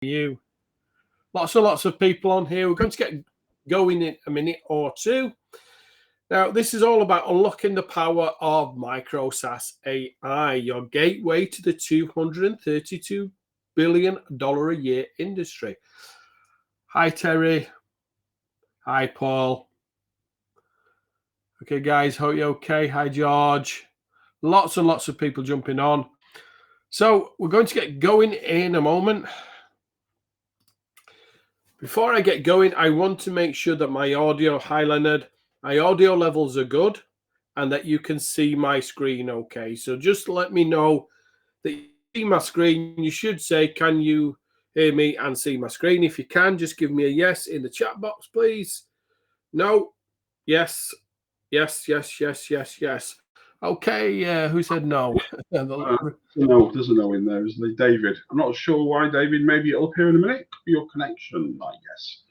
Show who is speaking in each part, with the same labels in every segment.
Speaker 1: you. Lots of people on here. We're going to get going in a minute or two. Now, this is all about unlocking the power of MicroSAAS AI, your gateway to the $232 billion a year industry. Hi, Terry. Hi, Paul. Okay, guys, hope you're okay. Hi, George. Lots and lots of people jumping on. So we're going to get going in a moment. Before I get going, I want to make sure that my audio, hi Leonard, my audio levels are good and that you can see my screen okay. So just let me know that you see my screen. You should say, can you hear me and see my screen? If you can, just give me a yes in the chat box, please. No, yes, yes, yes, yes, yes, yes. Okay, who said no?
Speaker 2: No, there's a no in there, isn't there? David. I'm not sure why, David. Maybe it'll appear in a minute. Could be your connection, I guess.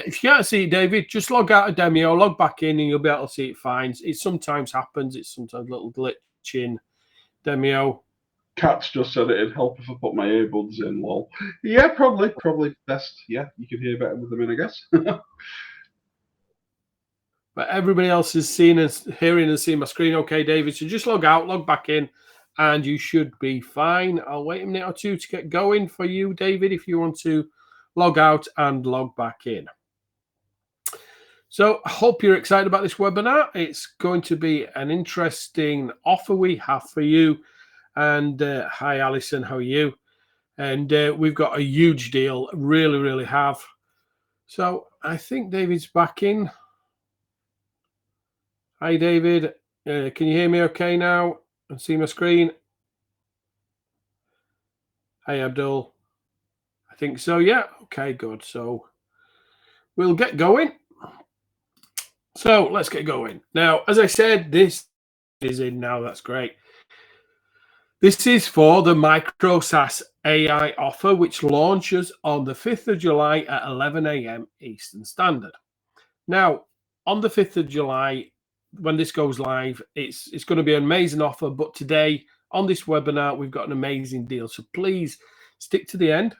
Speaker 1: If you can't see it, David, just log out of Demio, log back in, and you'll be able to see it fine. It sometimes happens. It's sometimes a little glitch in Demio.
Speaker 2: Kat's just said it'd help if I put my earbuds in, lol. Yeah, probably best. Yeah, you can hear better with them in, I guess.
Speaker 1: But everybody else is seeing and hearing and seeing my screen okay, David. So just log out, log back in, and you should be fine. I'll wait a minute or two to get going for you, David, if you want to log out and log back in. So I hope you're excited about this webinar. It's going to be an interesting offer we have for you. And hi, Alison, how are you? And we've got a huge deal, really have. So I think David's back in. Hi, David. Can you hear me okay now and see my screen? Hi, Abdul. I think so, yeah. Okay, good. So we'll get going. So let's get going. Now, as I said, this is in now. That's great. This is for the MicroSAAS AI offer, which launches on the 5th of July at 11 a.m. Eastern Standard. Now, on the 5th of July, when this goes live, it's going to be an amazing offer. But today, on this webinar, we've got an amazing deal. So please stick to the end.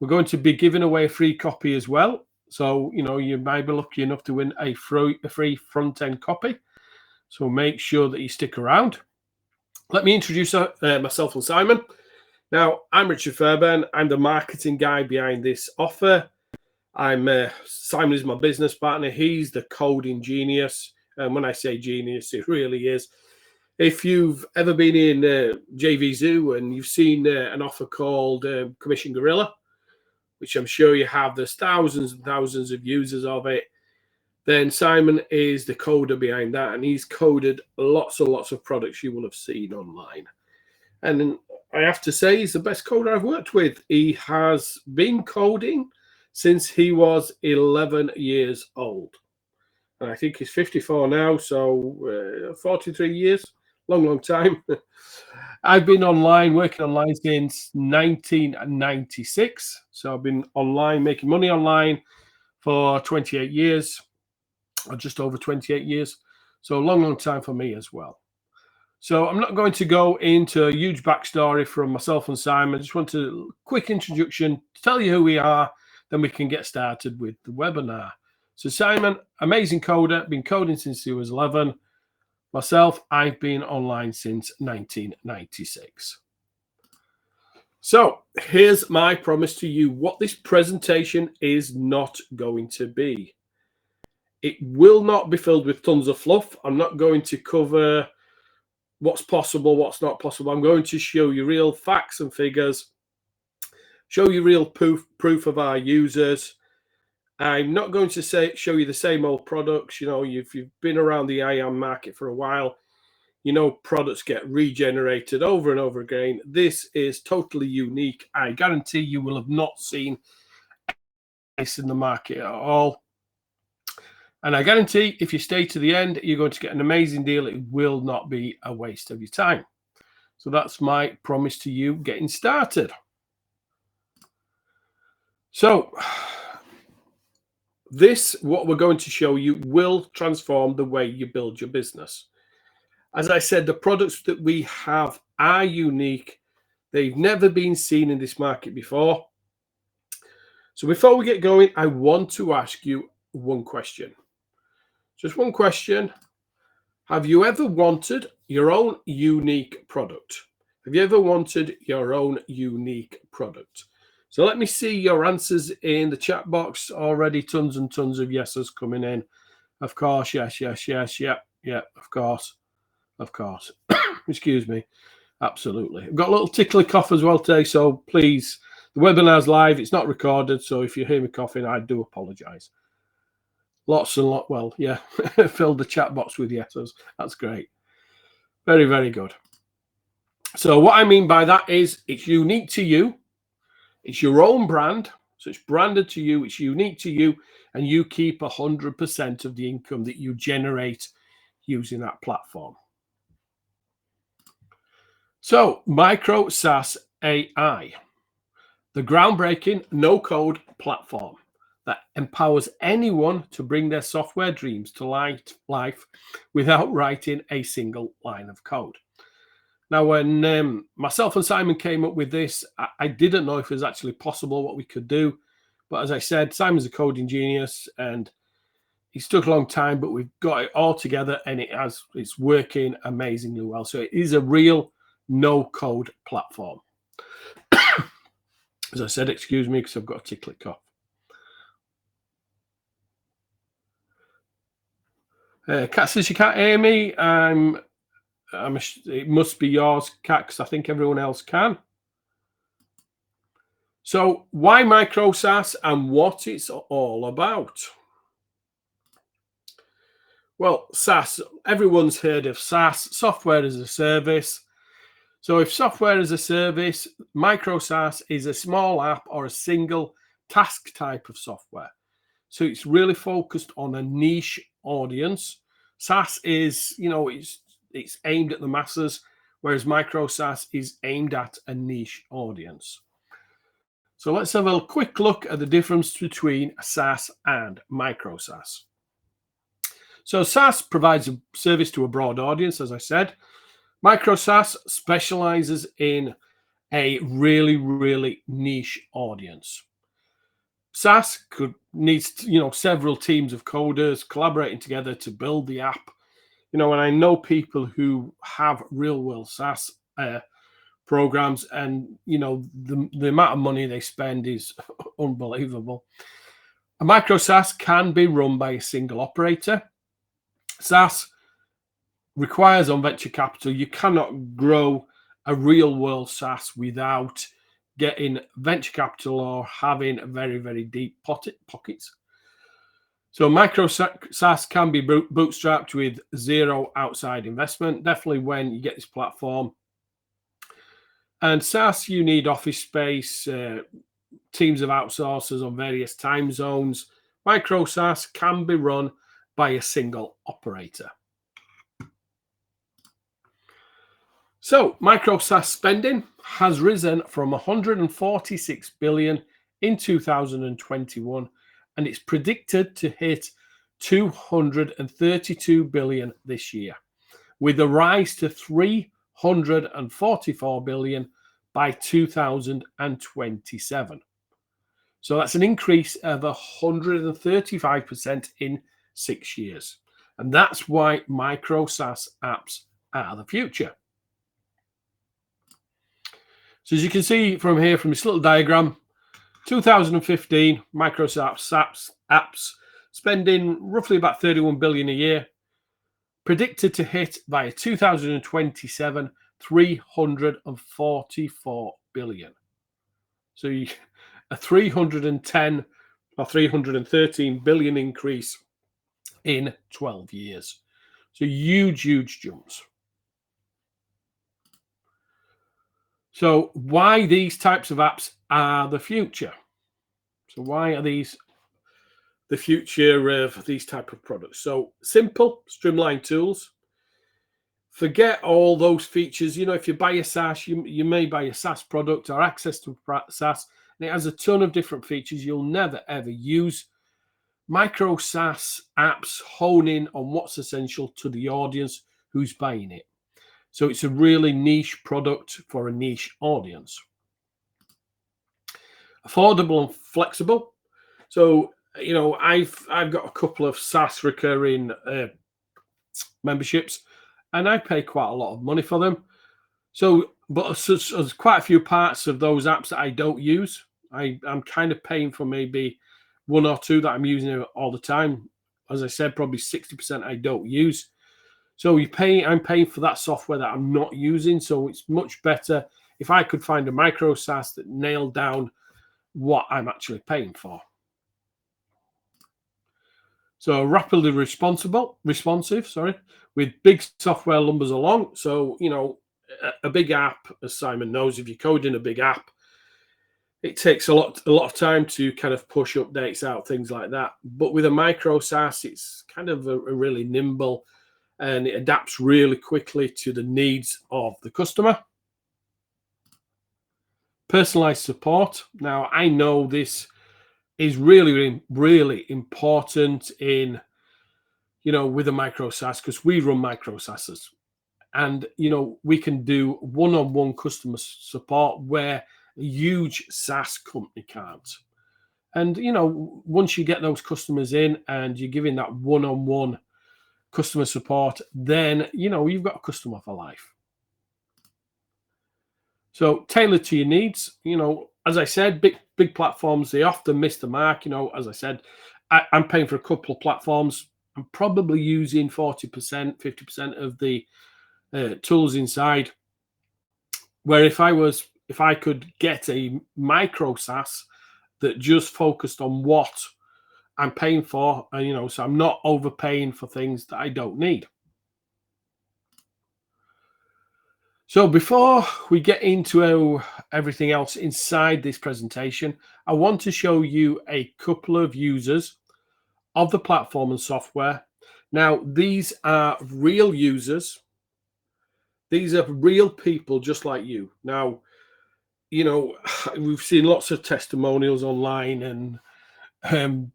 Speaker 1: We're going to be giving away a free copy as well. So, you might be lucky enough to win a free front-end copy. So make sure that you stick around. Let me introduce myself and Simon. Now, I'm Richard Fairbairn. I'm the marketing guy behind this offer. Simon is my business partner. He's the coding genius. And when I say genius, it really is. If you've ever been in JV Zoo and you've seen an offer called Commission Gorilla, which I'm sure you have, there's thousands and thousands of users of it, then Simon is the coder behind that, and he's coded lots and lots of products you will have seen online. And I have to say, he's the best coder I've worked with. He has been coding since he was 11 years old. And I think he's 54 now, so 43 years, long time. I've been working online since 1996. So I've been online, making money online for 28 years. Or just over 28 years. So a long time for me as well. So I'm not going to go into a huge backstory from myself and Simon. I just want a quick introduction to tell you who we are, then we can get started with the webinar. So Simon, amazing coder, been coding since he was 11. Myself, I've been online since 1996. So here's my promise to you, what this presentation is not going to be. It will not be filled with tons of fluff. I'm not going to cover what's possible, what's not possible. I'm going to show you real facts and figures, show you real proof of our users. I'm not going to show you the same old products. If you've been around the IAM market for a while, products get regenerated over and over again. This is totally unique. I guarantee you will have not seen this in the market at all. And I guarantee if you stay to the end, you're going to get an amazing deal. It will not be a waste of your time. So that's my promise to you getting started. So what we're going to show you will transform the way you build your business. As I said, the products that we have are unique. They've never been seen in this market before. So before we get going, I want to ask you one question. Just one question. Have you ever wanted your own unique product? Have you ever wanted your own unique product? So let me see your answers in the chat box. Already tons and tons of yeses coming in. Of course, yes, yes, yes, yeah, of course, of course. Excuse me. Absolutely. I've got a little tickly cough as well today, so please, the webinar's live. It's not recorded, so if you hear me coughing, I do apologise. Lots and lot. Well, yeah, filled the chat box with yeses. That's great. Very, very good. So what I mean by that is it's unique to you. It's your own brand. So it's branded to you. It's unique to you. And you keep 100% of the income that you generate using that platform. So MicroSAAS AI, the groundbreaking no-code platform that empowers anyone to bring their software dreams to life without writing a single line of code. Now, when myself and Simon came up with this, I didn't know if it was actually possible what we could do. But as I said, Simon's a coding genius and it's took a long time, but we've got it all together and it's working amazingly well. So it is a real no-code platform. As I said, excuse me, because I've got a tickly cough. Kat says she can't hear me. It must be yours, Kat, because I think everyone else can. So why MicroSAAS and what it's all about? Well, SaaS, everyone's heard of SaaS, software as a service. So if software as a service, MicroSAAS is a small app or a single task type of software. So it's really focused on a niche audience. SaaS is, it's aimed at the masses, whereas MicroSAAS is aimed at a niche audience. So let's have a quick look at the difference between SaaS and MicroSAAS. So SaaS provides a service to a broad audience, as I said. MicroSAAS specializes in a really, really niche audience. SaaS needs several teams of coders collaborating together to build the app. And I know people who have real world SaaS programs, and the amount of money they spend is unbelievable. A MicroSAAS can be run by a single operator. SaaS requires on venture capital. You cannot grow a real world SaaS without getting venture capital or having very, very deep pockets. So MicroSAAS can be bootstrapped with zero outside investment, definitely when you get this platform. And SaaS, you need office space, teams of outsourcers on various time zones. MicroSAAS can be run by a single operator. So MicroSAAS spending has risen from 146 billion in 2021, and it's predicted to hit 232 billion this year, with a rise to 344 billion by 2027. So that's an increase of 135% in 6 years. And that's why MicroSAAS apps are the future. So as you can see from here, from this little diagram, 2015, MicroSAAS apps spending roughly about 31 billion a year, predicted to hit by 2027, 344 billion. So a 310 or 313 billion increase in 12 years. So huge, huge jumps. So why these types of apps are the future? So why are these the future of these type of products? So simple, streamlined tools. Forget all those features. If you buy a SaaS, you may buy a SaaS product or access to SaaS, and it has a ton of different features you'll never, ever use. MicroSAAS apps hone in on what's essential to the audience who's buying it. So it's a really niche product for a niche audience. affordable and flexible. So, you know, I've got a couple of SaaS recurring memberships, and I pay quite a lot of money for them. So, but there's quite a few parts of those apps that I don't use. I'm kind of paying for maybe one or two that I'm using all the time. As I said, probably 60% I don't use. So I'm paying for that software that I'm not using. So it's much better if I could find a MicroSAAS that nailed down what I'm actually paying for. So rapidly responsive, sorry, with big software lumbers along. So, you know, a big app, as Simon knows, if you're coding a big app, it takes a lot of time to kind of push updates out, things like that. But with a MicroSAAS, it's kind of a really nimble, and it adapts really quickly to the needs of the customer. Personalized support. Now, I know this is really, really important in, you know, with a MicroSAAS, because we run MicroSAASs, and, you know, we can do one-on-one customer support where a huge SaaS company can't. And, you know, once you get those customers in and you're giving that one-on-one customer support, then, you know, you've got a customer for life. So tailored to your needs. You know, as I said, big platforms, they often miss the mark. You know, as I said, I'm paying for a couple of platforms. I'm probably using 40%, 50% of the tools inside. Where if I could get a MicroSAAS that just focused on what I'm paying for, and, you know, so I'm not overpaying for things that I don't need. So before we get into everything else inside this presentation, I want to show you a couple of users of the platform and software. Now, these are real users. These are real people just like you. Now, you know, we've seen lots of testimonials online and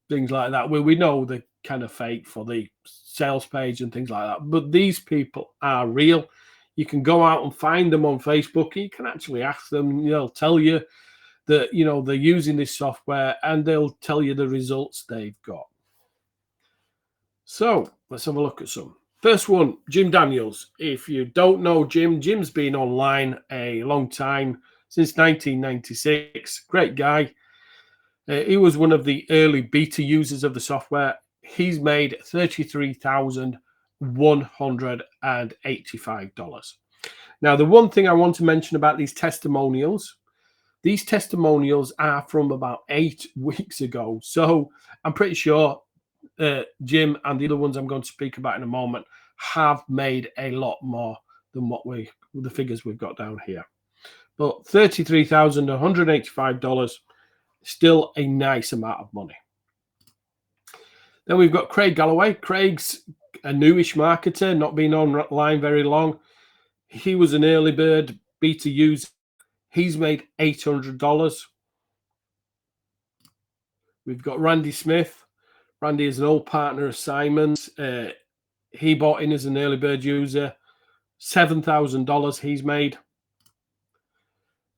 Speaker 1: things like that where we know they're kind of fake for the sales page and things like that. But these people are real. You can go out and find them on Facebook. You can actually ask them. They'll tell you that, you know, they're using this software, and they'll tell you the results they've got. So let's have a look at some. First one, Jim Daniels. If you don't know Jim, Jim's been online a long time, since 1996. Great guy. He was one of the early beta users of the software. He's made $33,185. Now, the one thing I want to mention about these testimonials are from about 8 weeks ago. So I'm pretty sure Jim and the other ones I'm going to speak about in a moment have made a lot more than the figures we've got down here. But $33,185, still a nice amount of money. Then we've got Craig Galloway. Craig's a newish marketer, not been online very long. He was an early bird beta user. He's made $800. We've got Randy Smith. Randy is an old partner of Simon's. He bought in as an early bird user. $7,000 he's made.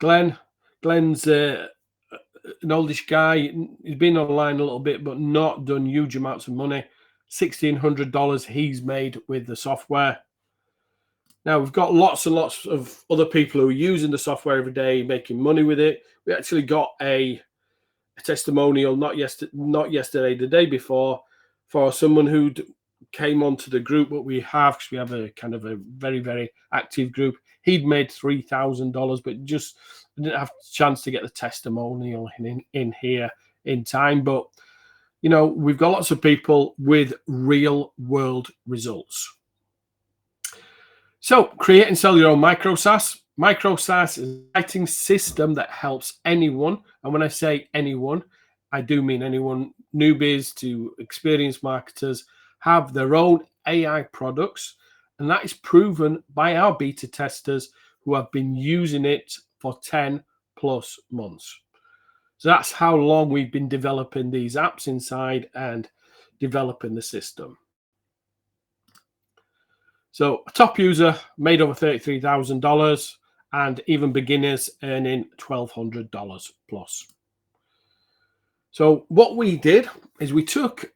Speaker 1: Glenn's an oldish guy. He's been online a little bit, but not done huge amounts of money. $1,600 he's made with the software. Now, we've got lots and lots of other people who are using the software every day, making money with it. We actually got a testimonial not yesterday, the day before, for someone who came onto the group, but we have a kind of a very, very active group. He'd made $3,000, but just didn't have a chance to get the testimonial in here in time. But, you know, we've got lots of people with real world results. So create and sell your own MicroSAAS. MicroSAAS is a writing system that helps anyone. And when I say anyone, I do mean anyone, newbies to experienced marketers, have their own AI products. And that is proven by our beta testers who have been using it for 10 plus months. So that's how long we've been developing these apps inside and developing the system. So a top user made over $33,000, and even beginners earning $1,200 plus. So what we did is we took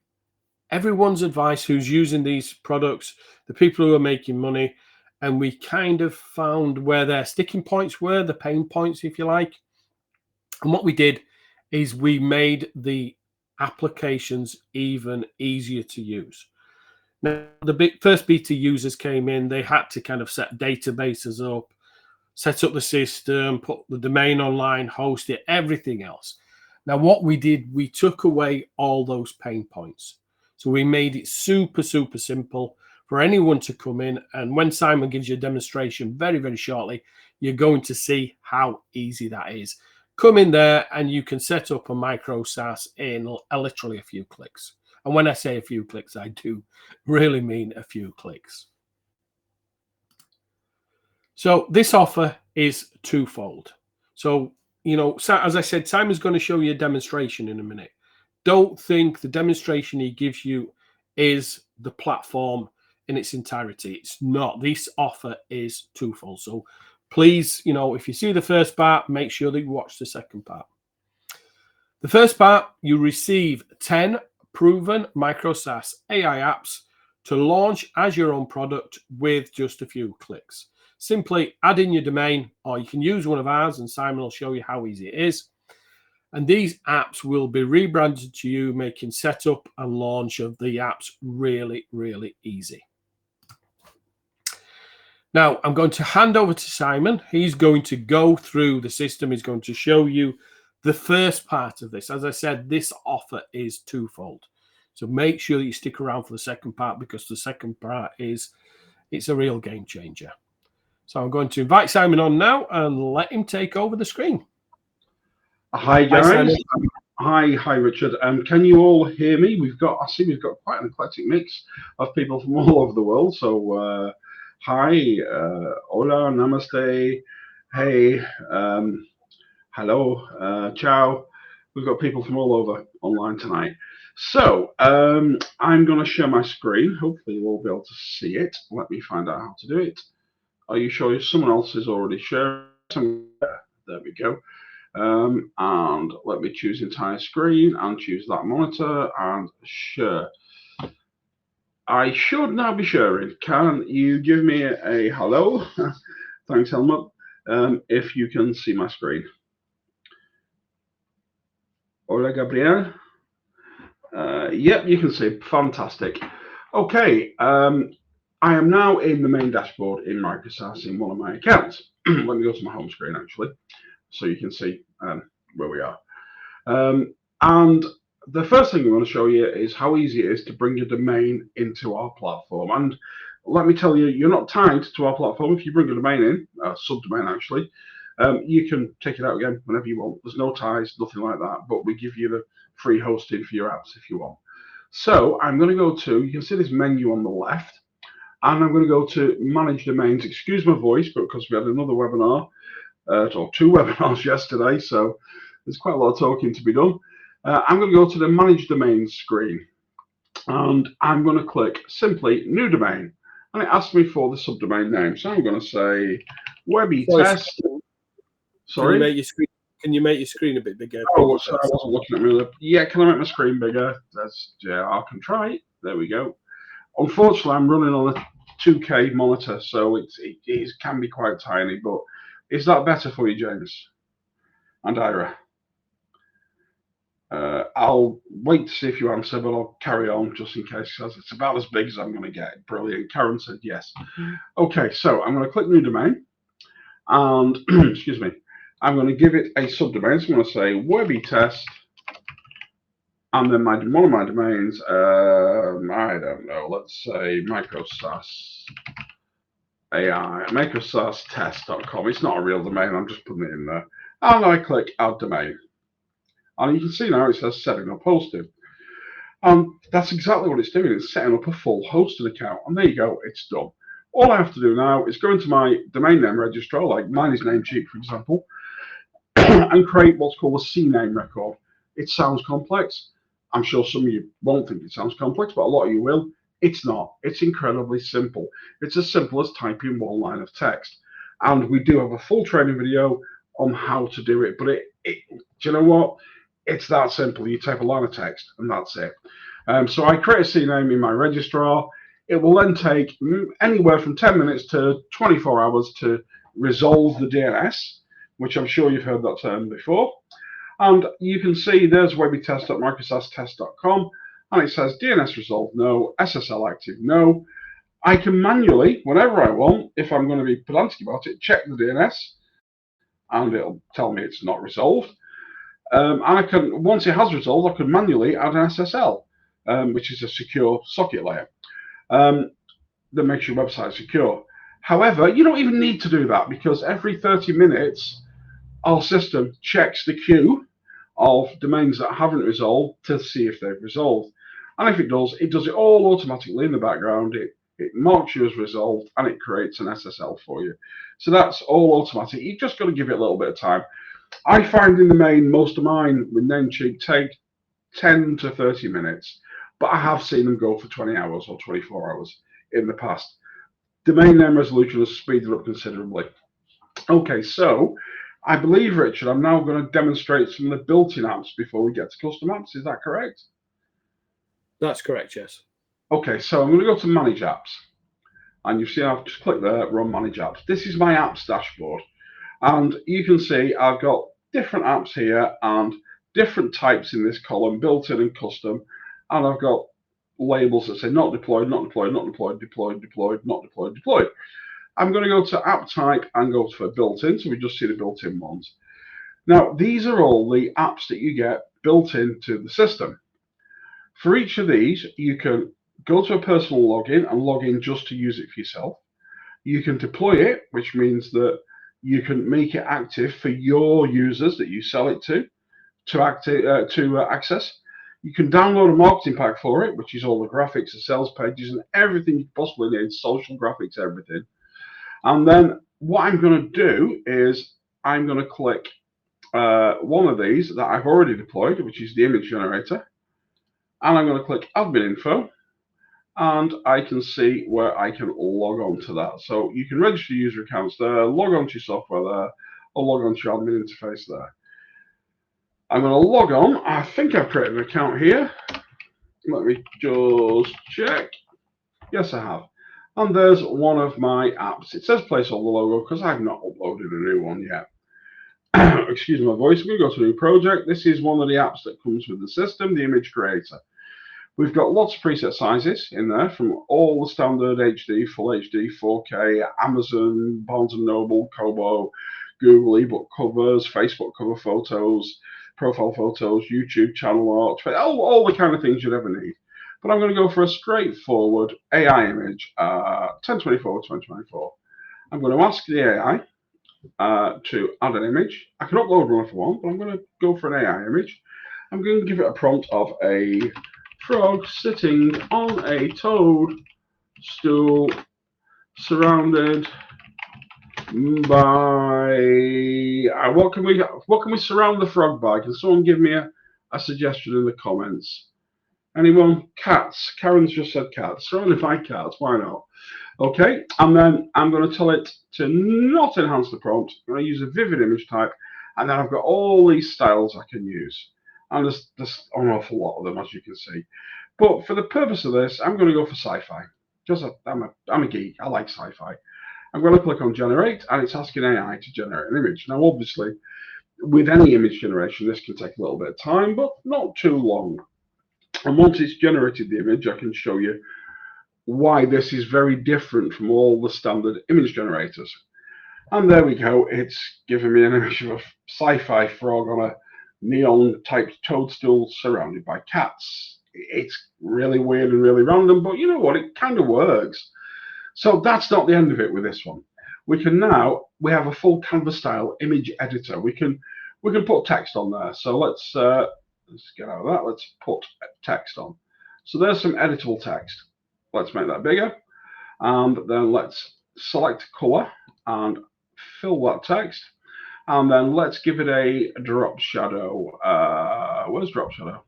Speaker 1: everyone's advice who's using these products, the people who are making money, and we kind of found where their sticking points were, the pain points, if you like. And what we did is we made the applications even easier to use. Now, the first beta users came in, they had to kind of set databases up, set up the system, put the domain online, host it, everything else. Now, what we did, we took away all those pain points. So we made it super, super simple for anyone to come in. And when Simon gives you a demonstration very, very shortly, you're going to see how easy that is. Come in there and you can set up a MicroSAAS in literally a few clicks. And when I say a few clicks, I do really mean a few clicks. So this offer is twofold. So, you know, as I said, Simon's going to show you a demonstration in a minute. Don't think the demonstration he gives you is the platform in its entirety. It's not. This offer is twofold. So please, you know, if you see the first part, make sure that you watch the second part. The first part, you receive 10 proven MicroSAAS AI apps to launch as your own product with just a few clicks. Simply add in your domain, or you can use one of ours, and Simon will show you how easy it is. And these apps will be rebranded to you, making setup and launch of the apps really, really easy. Now, I'm going to hand over to Simon. He's going to go through the system. He's going to show you the first part of this. As I said, this offer is twofold. So make sure that you stick around for the second part, because the second part it's a real game changer. So I'm going to invite Simon on now and let him take over the screen.
Speaker 2: Hi guys. Hi Richard. Can you all hear me? I see we've got quite an eclectic mix of people from all over the world. So hi, hola, namaste, hey, hello, ciao. We've got people from all over online tonight. So I'm going to share my screen. Hopefully you'll all be able to see it. Let me find out how to do it. Are you sure someone else is already sharing? There we go. And let me choose entire screen and choose that monitor and share. I should now be sharing. Can you give me a hello? Thanks, Helmut. If you can see my screen. Hola, Gabriel. Yep, you can see. Fantastic. Okay. I am now in the main dashboard in MicroSAAS in one of my accounts. Let me go to my home screen actually, so you can see where we are. And the first thing we want to show you is how easy it is to bring your domain into our platform. And let me tell you, you're not tied to our platform. If you bring a domain in, a subdomain actually, you can take it out again whenever you want. There's no ties, nothing like that, but we give you the free hosting for your apps if you want. So I'm going to go to, you can see this menu on the left, and I'm going to go to manage domains. Excuse my voice, but because we had another webinar, or two webinars yesterday, so there's quite a lot of talking to be done. I'm going to go to the manage domains screen, and I'm going to click simply new domain, and it asks me for the subdomain name. So I'm going to say Webby Test. Sorry.
Speaker 1: Can you make your screen a bit bigger?
Speaker 2: Oh, sorry, I wasn't looking at me. Yeah, can I make my screen bigger? Yeah, I can try it. There we go. Unfortunately, I'm running on a 2K monitor, so it can be quite tiny, but is that better for you, James and Ira? I'll wait to see if you answer, but I'll carry on just in case, because it's about as big as I'm going to get. Brilliant. Karen said yes. Okay, so I'm going to click new domain, and excuse me, I'm going to give it a subdomain. So I'm going to say Webby Test, and then one of my domains, I don't know, let's say MicroSAAS AI, MicroSAAStest.com. It's not a real domain, I'm just putting it in there. And I click add domain. And you can see now it says setting up hosting. And that's exactly what it's doing. It's setting up a full hosted account. And there you go, it's done. All I have to do now is go into my domain name registrar, like mine is Namecheap, for example, and create what's called a CNAME record. It sounds complex. I'm sure some of you won't think it sounds complex, but a lot of you will. It's not. It's incredibly simple. It's as simple as typing one line of text. And we do have a full training video on how to do it. But do you know what? It's that simple. You type a line of text and that's it. So I create a CNAME in my registrar. It will then take anywhere from 10 minutes to 24 hours to resolve the DNS, which I'm sure you've heard that term before. And you can see there's webbytest.microsaastest.com, and it says DNS resolved, no, SSL active, no. I can manually, whenever I want, if I'm going to be pedantic about it, check the DNS, and it'll tell me it's not resolved. And I can, once it has resolved, I can manually add an SSL, which is a secure socket layer that makes your website secure. However, you don't even need to do that, because every 30 minutes, our system checks the queue of domains that haven't resolved to see if they've resolved. And if it does it all automatically in the background. It marks you as resolved, and it creates an SSL for you. So that's all automatic. You've just got to give it a little bit of time. I find in the main, most of mine with Namecheap take 10 to 30 minutes, but I have seen them go for 20 hours or 24 hours in the past. Domain name resolution has speeded up considerably. Okay, so I believe, Richard, I'm now going to demonstrate some of the built-in apps before we get to custom apps. Is that correct?
Speaker 1: That's correct, yes.
Speaker 2: Okay, so I'm going to go to Manage Apps. And you see I've just clicked there, Run Manage Apps. This is my apps dashboard. And you can see I've got different apps here and different types in this column, built-in and custom. And I've got labels that say not deployed, not deployed, not deployed, deployed, deployed, not deployed, deployed. I'm going to go to app type and go for built-in, so we just see the built-in ones. Now, these are all the apps that you get built into the system. For each of these, you can go to a personal login and log in just to use it for yourself. You can deploy it, which means that you can make it active for your users that you sell it to access. You can download a marketing pack for it, which is all the graphics, the sales pages, and everything you possibly need, social graphics, everything. And then what I'm going to do is I'm going to click one of these that I've already deployed, which is the image generator. And I'm going to click Admin Info. And I can see where I can log on to that. So you can register user accounts there, log on to your software there, or log on to your admin interface there. I'm going to log on. I think I've created an account here. Let me just check. Yes, I have. And there's one of my apps. It says placeholder logo because I've not uploaded a new one yet. Excuse my voice. I'm going to go to a new project. This is one of the apps that comes with the system, the image creator. We've got lots of preset sizes in there, from all the standard HD, Full HD, 4K, Amazon, Barnes & Noble, Kobo, Google ebook covers, Facebook cover photos, profile photos, YouTube channel art, all the kind of things you'd ever need. But I'm going to go for a straightforward AI image, 1024-2024. I'm going to ask the AI to add an image. I can upload one if I want, but I'm going to go for an AI image. I'm going to give it a prompt of a frog sitting on a toadstool surrounded by what can we surround the frog by? Can someone give me a suggestion in the comments? Anyone? Cats. Karen's just said cats. Surrounded by cats. Why not? Okay, and then I'm going to tell it to not enhance the prompt. I'm going to use a vivid image type, and then I've got all these styles I can use. And there's an awful lot of them, as you can see. But for the purpose of this, I'm going to go for sci-fi. I'm a geek. I like sci-fi. I'm going to click on generate, and it's asking AI to generate an image. Now, obviously, with any image generation, this can take a little bit of time, but not too long. And once it's generated the image, I can show you why this is very different from all the standard image generators. And there we go. It's giving me an image of a sci-fi frog on a neon-type toadstool surrounded by cats. It's really weird and really random, but you know what? It kind of works. So that's not the end of it with this one. We have a full canvas style image editor. We can put text on there. So let's get out of that. Let's put text on. So there's some editable text. Let's make that bigger. And then let's select color and fill that text. And then let's give it a drop shadow. Where's drop shadow?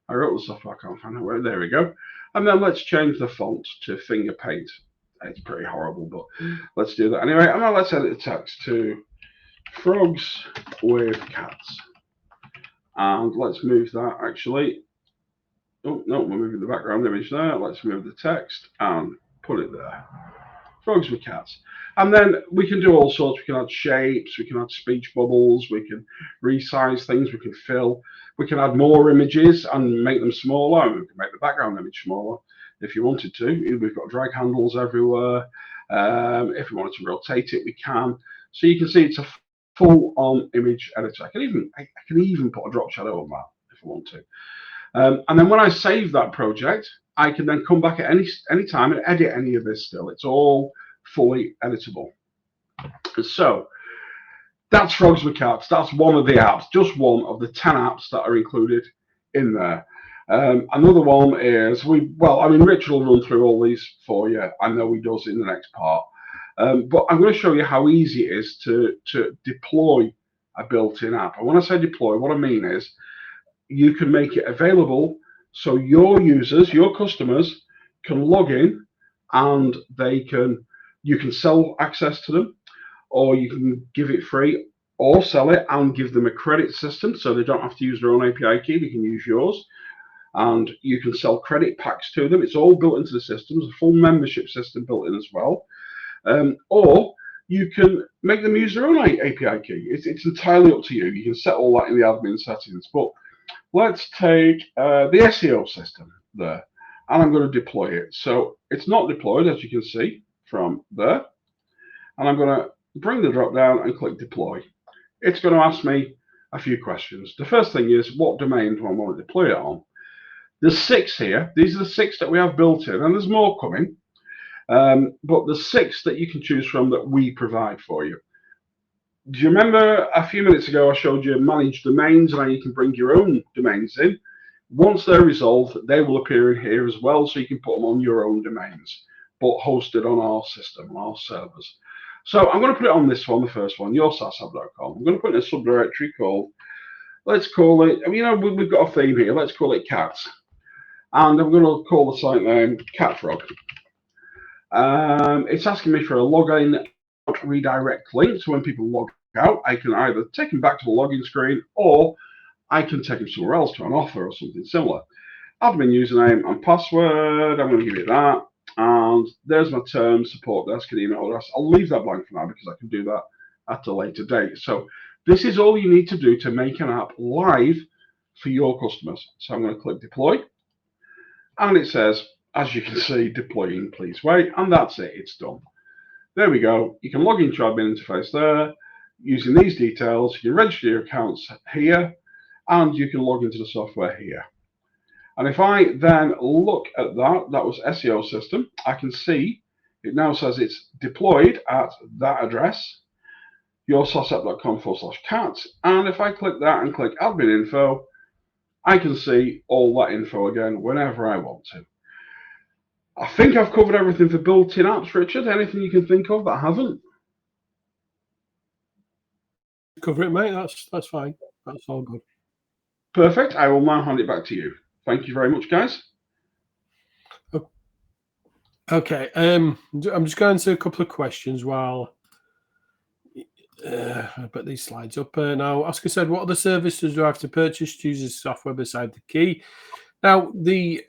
Speaker 2: I wrote the stuff, I can't find it. Where? There we go. And then let's change the font to finger paint. It's pretty horrible, but let's do that anyway. And now let's edit the text to frogs with cats. And let's move that actually. Oh, no, we're moving the background image there. Let's move the text and put it there. Frogs with cats. And then we can do all sorts. We can add shapes, we can add speech bubbles, we can resize things, we can fill, we can add more images and make them smaller. We can make the background image smaller if you wanted to. We've got drag handles everywhere. If we wanted to rotate it, we can. So you can see it's a full-on image editor. I can even put a drop shadow on that if I want to. And then when I save that project, I can then come back at any time and edit any of this still. It's all fully editable. So that's Frogs with Cats. That's one of the apps, just one of the 10 apps that are included in there. Another one is, Richard will run through all these for you. I know he does in the next part. But I'm going to show you how easy it is to deploy a built-in app. And when I say deploy, what I mean is you can make it available so your users, your customers, can log in and you can sell access to them, or you can give it free or sell it and give them a credit system so they don't have to use their own API key, they can use yours. And you can sell credit packs to them. It's all built into the system. There's a full membership system built in as well. Or you can make them use their own API key. It's entirely up to you. You can set all that in the admin settings. But let's take the SEO system there, and I'm going to deploy it. So it's not deployed, as you can see from there. And I'm going to bring the drop down and click deploy. It's going to ask me a few questions. The first thing is, what domain do I want to deploy it on? There's 6 here. These are the 6 that we have built in, and there's more coming. But the 6 that you can choose from that we provide for you. Do you remember a few minutes ago I showed you manage domains and how you can bring your own domains in? Once they're resolved, they will appear in here as well, so you can put them on your own domains, but hosted on our system, on our servers. So I'm going to put it on this one, the first one, yoursaashub.com. I'm going to put in a subdirectory called, let's call it, we've got a theme here, let's call it cats. And I'm going to call the site name Catfrog. It's asking me for a login redirect link, so when people log out, I can either take them back to the login screen, or I can take them somewhere else to an offer or something similar. Admin username and password, I'm going to give it that. And there's my terms, support desk and email address. I'll leave that blank for now because I can do that at a later date. So this is all you need to do to make an app live for your customers. So I'm going to click deploy. And it says, as you can see, deploying, please wait. And that's it, it's done. There we go. You can log into your admin interface there. Using these details, you can register your accounts here, and you can log into the software here. And if I then look at that was SEO system, I can see it now says it's deployed at that address, yoursaashub.com/cats. And if I click that and click admin info, I can see all that info again whenever I want to. I think I've covered everything for built-in apps, Richard. Anything you can think of that I haven't?
Speaker 1: Cover it, mate. That's fine. That's all good.
Speaker 2: Perfect. I will now hand it back to you. Thank you very much, guys.
Speaker 1: Okay. I'm just going to a couple of questions while I put these slides up. Now, Oscar said, what other services do I have to purchase to use this software beside the key? Now, the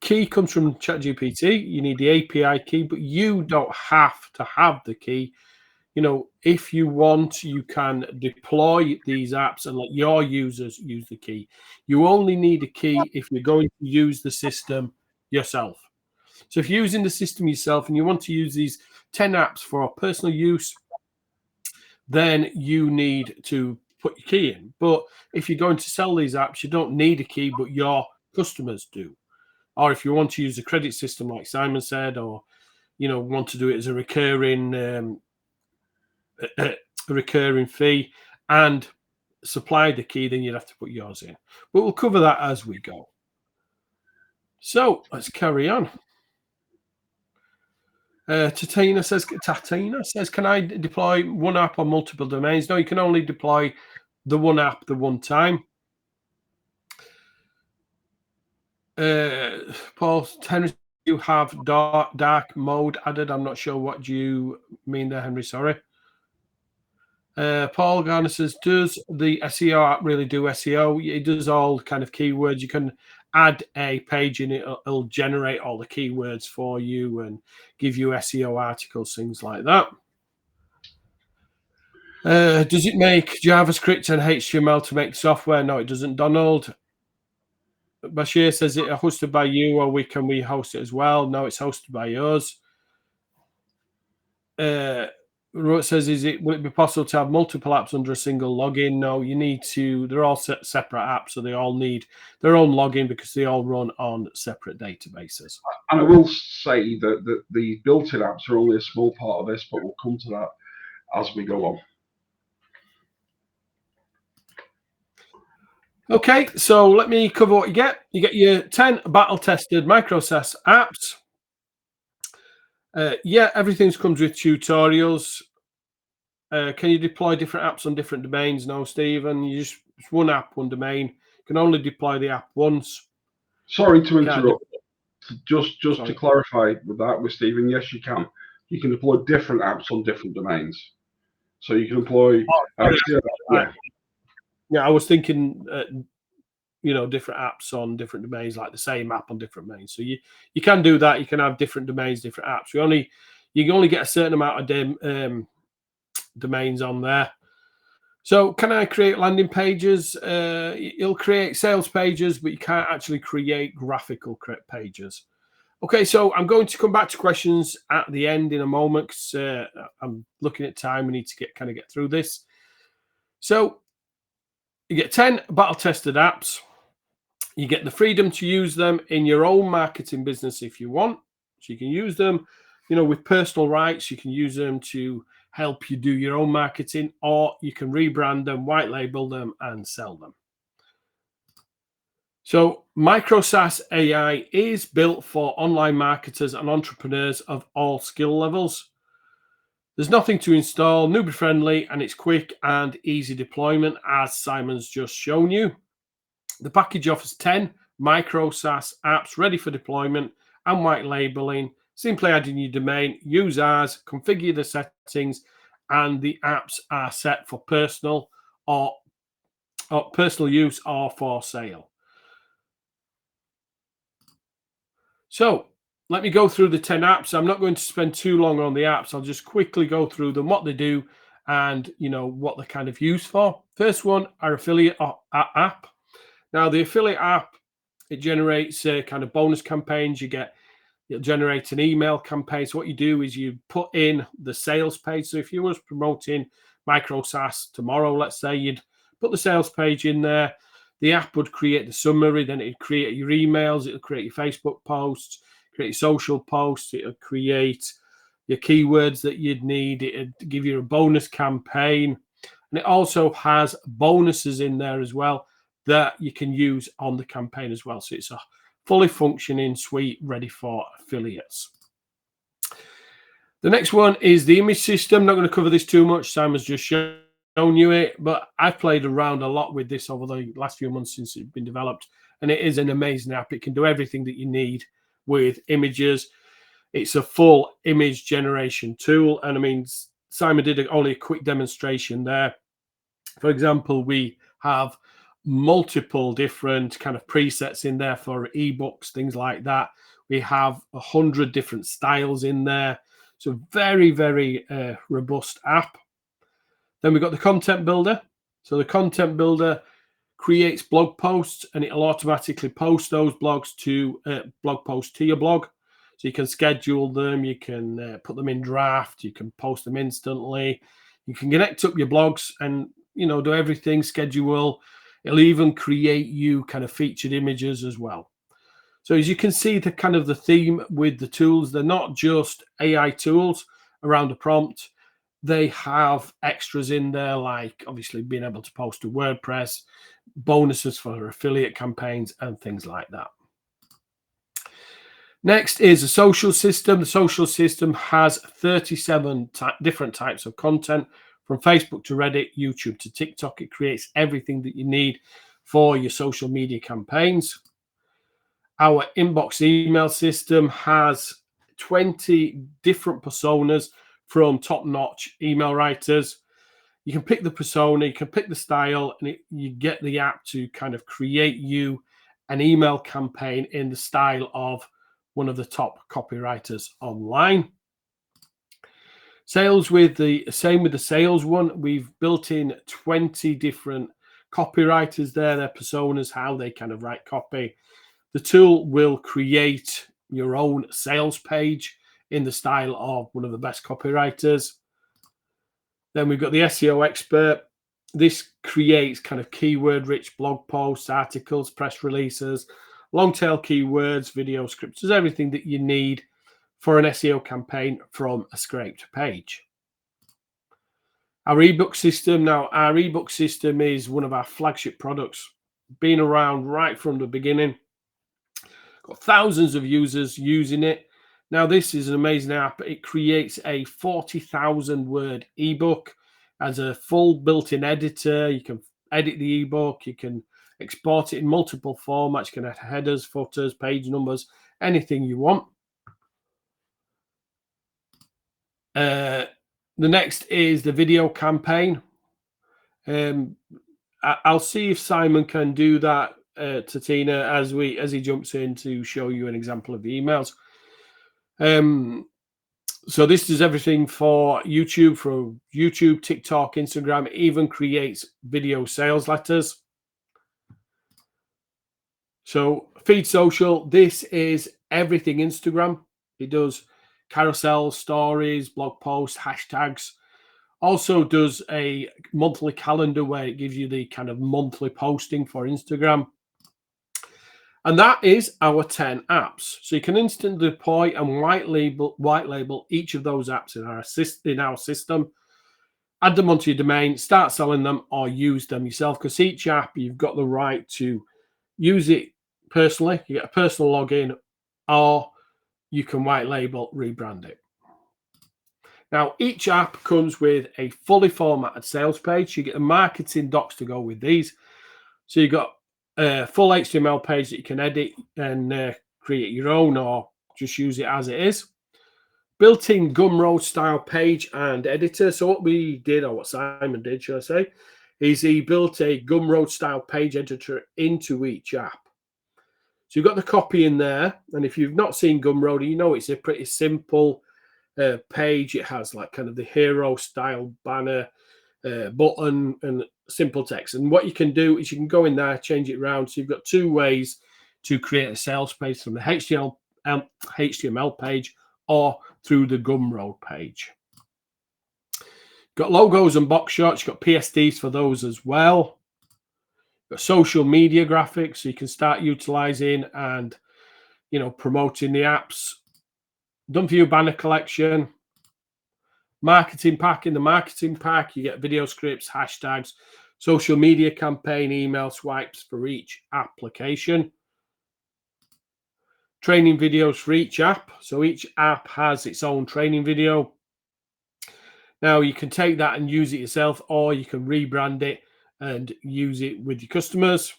Speaker 1: key comes from ChatGPT. You need the API key, but you don't have to have the key. If you want, you can deploy these apps and let your users use the key. You only need a key if you're going to use the system yourself. So if you're using the system yourself and you want to use these 10 apps for personal use, then you need to put your key in. But if you're going to sell these apps, you don't need a key, but your customers do. Or if you want to use a credit system, like Simon said, or want to do it as a recurring fee and supply the key, then you'd have to put yours in. But we'll cover that as we go. So let's carry on. Tatina says, can I deploy one app on multiple domains? No, you can only deploy the one app the one time. Paul Henry, you have dark mode added. I'm not sure what you mean there, Henry. Sorry. Paul Garner says, does the SEO app really do SEO? It does all kind of keywords. You can add a page and it'll generate all the keywords for you and give you SEO articles, things like that. Does it make JavaScript and HTML to make software? No, it doesn't, Donald. Bashir says, it hosted by you, or can we host it as well? No, it's hosted by us. Robert says, will it be possible to have multiple apps under a single login? No, you need to, they're all separate apps, so they all need their own login because they all run on separate databases.
Speaker 2: And I will say that the built-in apps are only a small part of this, but we'll come to that as we go on.
Speaker 1: Okay, so let me cover what you get. You get your 10 battle-tested MicroSAAS apps. Yeah, everything comes with tutorials. Can you deploy different apps on different domains? No, Stephen. It's one app, one domain. You can only deploy the app once.
Speaker 2: Sorry to interrupt. Just to clarify with Stephen, yes, you can. You can deploy different apps on different domains. So you can deploy.
Speaker 1: Yeah, I was thinking, different apps on different domains, like the same app on different domains. So you can do that. You can have different domains, different apps. You can only get a certain amount of domains on there. So can I create landing pages? It'll create sales pages, but you can't actually create graphical pages. Okay, so I'm going to come back to questions at the end in a moment because I'm looking at time. We need to get through this. So you get 10 battle-tested apps. You get the freedom to use them in your own marketing business if you want. So you can use them, with personal rights. You can use them to help you do your own marketing, or you can rebrand them, white label them, and sell them. So MicroSAAS AI is built for online marketers and entrepreneurs of all skill levels. There's nothing to install, newbie friendly, and it's quick and easy deployment, as Simon's just shown you. The package offers 10 MicroSAAS apps ready for deployment and white labeling. Simply add in your domain, use ours, configure the settings, and the apps are set for personal use or for sale. So let me go through the 10 apps. I'm not going to spend too long on the apps. I'll just quickly go through them, what they do, and what they're kind of used for. First one, our affiliate app. Now, the affiliate app, it generates kind of bonus campaigns. It'll generate an email campaign. So what you do is you put in the sales page. So if you was promoting MicroSAAS tomorrow, let's say, you'd put the sales page in there. The app would create the summary. Then it'd create your emails. It'll create your Facebook posts, create your social posts. It'll create your keywords that you'd need. It'd give you a bonus campaign. And it also has bonuses in there as well that you can use on the campaign as well. So it's a fully functioning suite ready for affiliates. The next one is the image system. I'm not going to cover this too much. Simon's just shown you it, but I've played around a lot with this over the last few months since it's been developed, and it is an amazing app. It can do everything that you need with images. It's a full image generation tool, and I mean, Simon did only a quick demonstration there. For example, we have multiple different kind of presets in there for ebooks, things like that. We have 100 different styles in there. So very, very robust app. Then we've got the content builder. So the content builder creates blog posts, and it'll automatically post those blog posts to your blog. So you can schedule them, you can put them in draft, you can post them instantly. You can connect up your blogs and do everything, schedule. It'll even create you kind of featured images as well. So as you can see, the kind of the theme with the tools, they're not just AI tools around a prompt. They have extras in there, like obviously being able to post to WordPress, bonuses for affiliate campaigns, and things like that. Next is a social system. The social system has 37 different types of content, from Facebook to Reddit, YouTube to TikTok. It creates everything that you need for your social media campaigns. Our inbox email system has 20 different personas, from top-notch email writers, You can pick the persona, you can pick the style, and you get the app to kind of create you an email campaign in the style of one of the top copywriters online. Sales with the same with the sales one. We've built in 20 different copywriters there, their personas, how they kind of write copy. The tool will create your own sales page in the style of one of the best copywriters. Then we've got the SEO expert. This creates kind of keyword rich blog posts, articles, press releases, long tail keywords, video scripts, everything that you need for an SEO campaign from a scraped page. Our ebook system. Now, our ebook system is one of our flagship products, been around right from the beginning. Got thousands of users using it. Now, this is an amazing app. It creates a 40,000 word ebook as a full built-in editor. You can edit the ebook. You can export it in multiple formats. You can add headers, footers, page numbers, anything you want. The next is the video campaign. I'll see if Simon can do that to Tina as he jumps in to show you an example of the emails. So this does everything for YouTube, TikTok, Instagram. It even creates video sales letters. So Feed Social, this is everything Instagram. It does carousels, stories, blog posts, hashtags. Also does a monthly calendar where it gives you the kind of monthly posting for Instagram. And that is our 10 apps. So you can instantly deploy and white label each of those apps in our system. Add them onto your domain, start selling them, or use them yourself. Because each app, you've got the right to use it personally. You get a personal login, or you can white label, rebrand it. Now, each app comes with a fully formatted sales page. You get the marketing docs to go with these. So you've got a full HTML page that you can edit and create your own, or just use it as it is. Built-in Gumroad style page and editor. So what we did, or what Simon did, should I say, is he built a Gumroad style page editor into each app. So you've got the copy in there, and if you've not seen Gumroad, you know it's a pretty simple page. It has like kind of the hero style banner, button, and simple text. And what you can do is you can go in there, change it around. So you've got two ways to create a sales page: from the HTML page or through the Gumroad page. Got logos and box shots. You've got PSDs for those as well. Got social media graphics, so you can start utilizing and promoting the apps. Done for you banner collection. Marketing pack. In the marketing pack, you get video scripts, hashtags, social media campaign, email swipes for each application. Training videos for each app. So each app has its own training video. Now you can take that and use it yourself, or you can rebrand it and use it with your customers.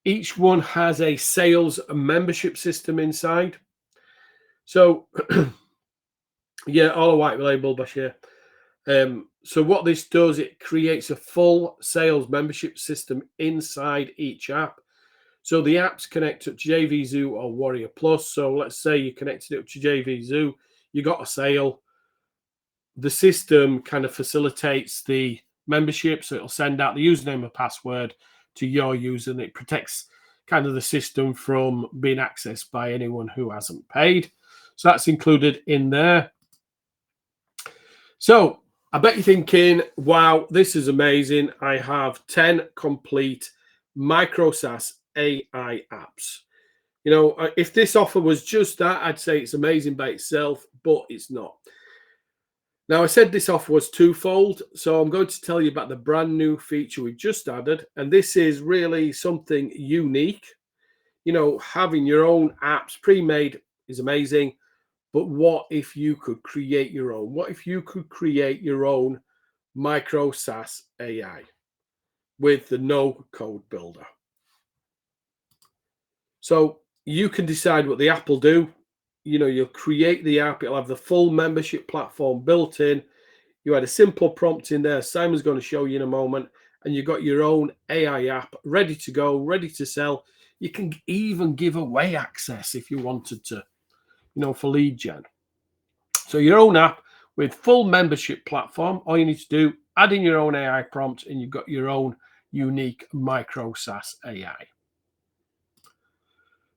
Speaker 1: Each one has a sales membership system inside. So yeah, all a white label, Bashir. So what this does, it creates a full sales membership system inside each app. So the apps connect up to JVZoo or Warrior Plus. So let's say you connected it up to JVZoo, you got a sale. The system kind of facilitates the membership, so it'll send out the username and password to your user, and it protects kind of the system from being accessed by anyone who hasn't paid. So that's included in there. So I bet you're thinking, wow, this is amazing. I have 10 complete MicroSAAS AI apps. If this offer was just that, I'd say it's amazing by itself, but it's not. Now, I said this offer was twofold, so I'm going to tell you about the brand new feature we just added, and this is really something unique. Having your own apps pre-made is amazing, but what if you could create your own? What if you could create your own MicroSAAS AI with the no-code builder? So you can decide what the app will do. You'll create the app. It'll have the full membership platform built in. You had a simple prompt in there. Simon's going to show you in a moment. And you've got your own AI app ready to go, ready to sell. You can even give away access if you wanted to, for lead gen. So your own app with full membership platform. All you need to do, add in your own AI prompt, and you've got your own unique MicroSAAS AI.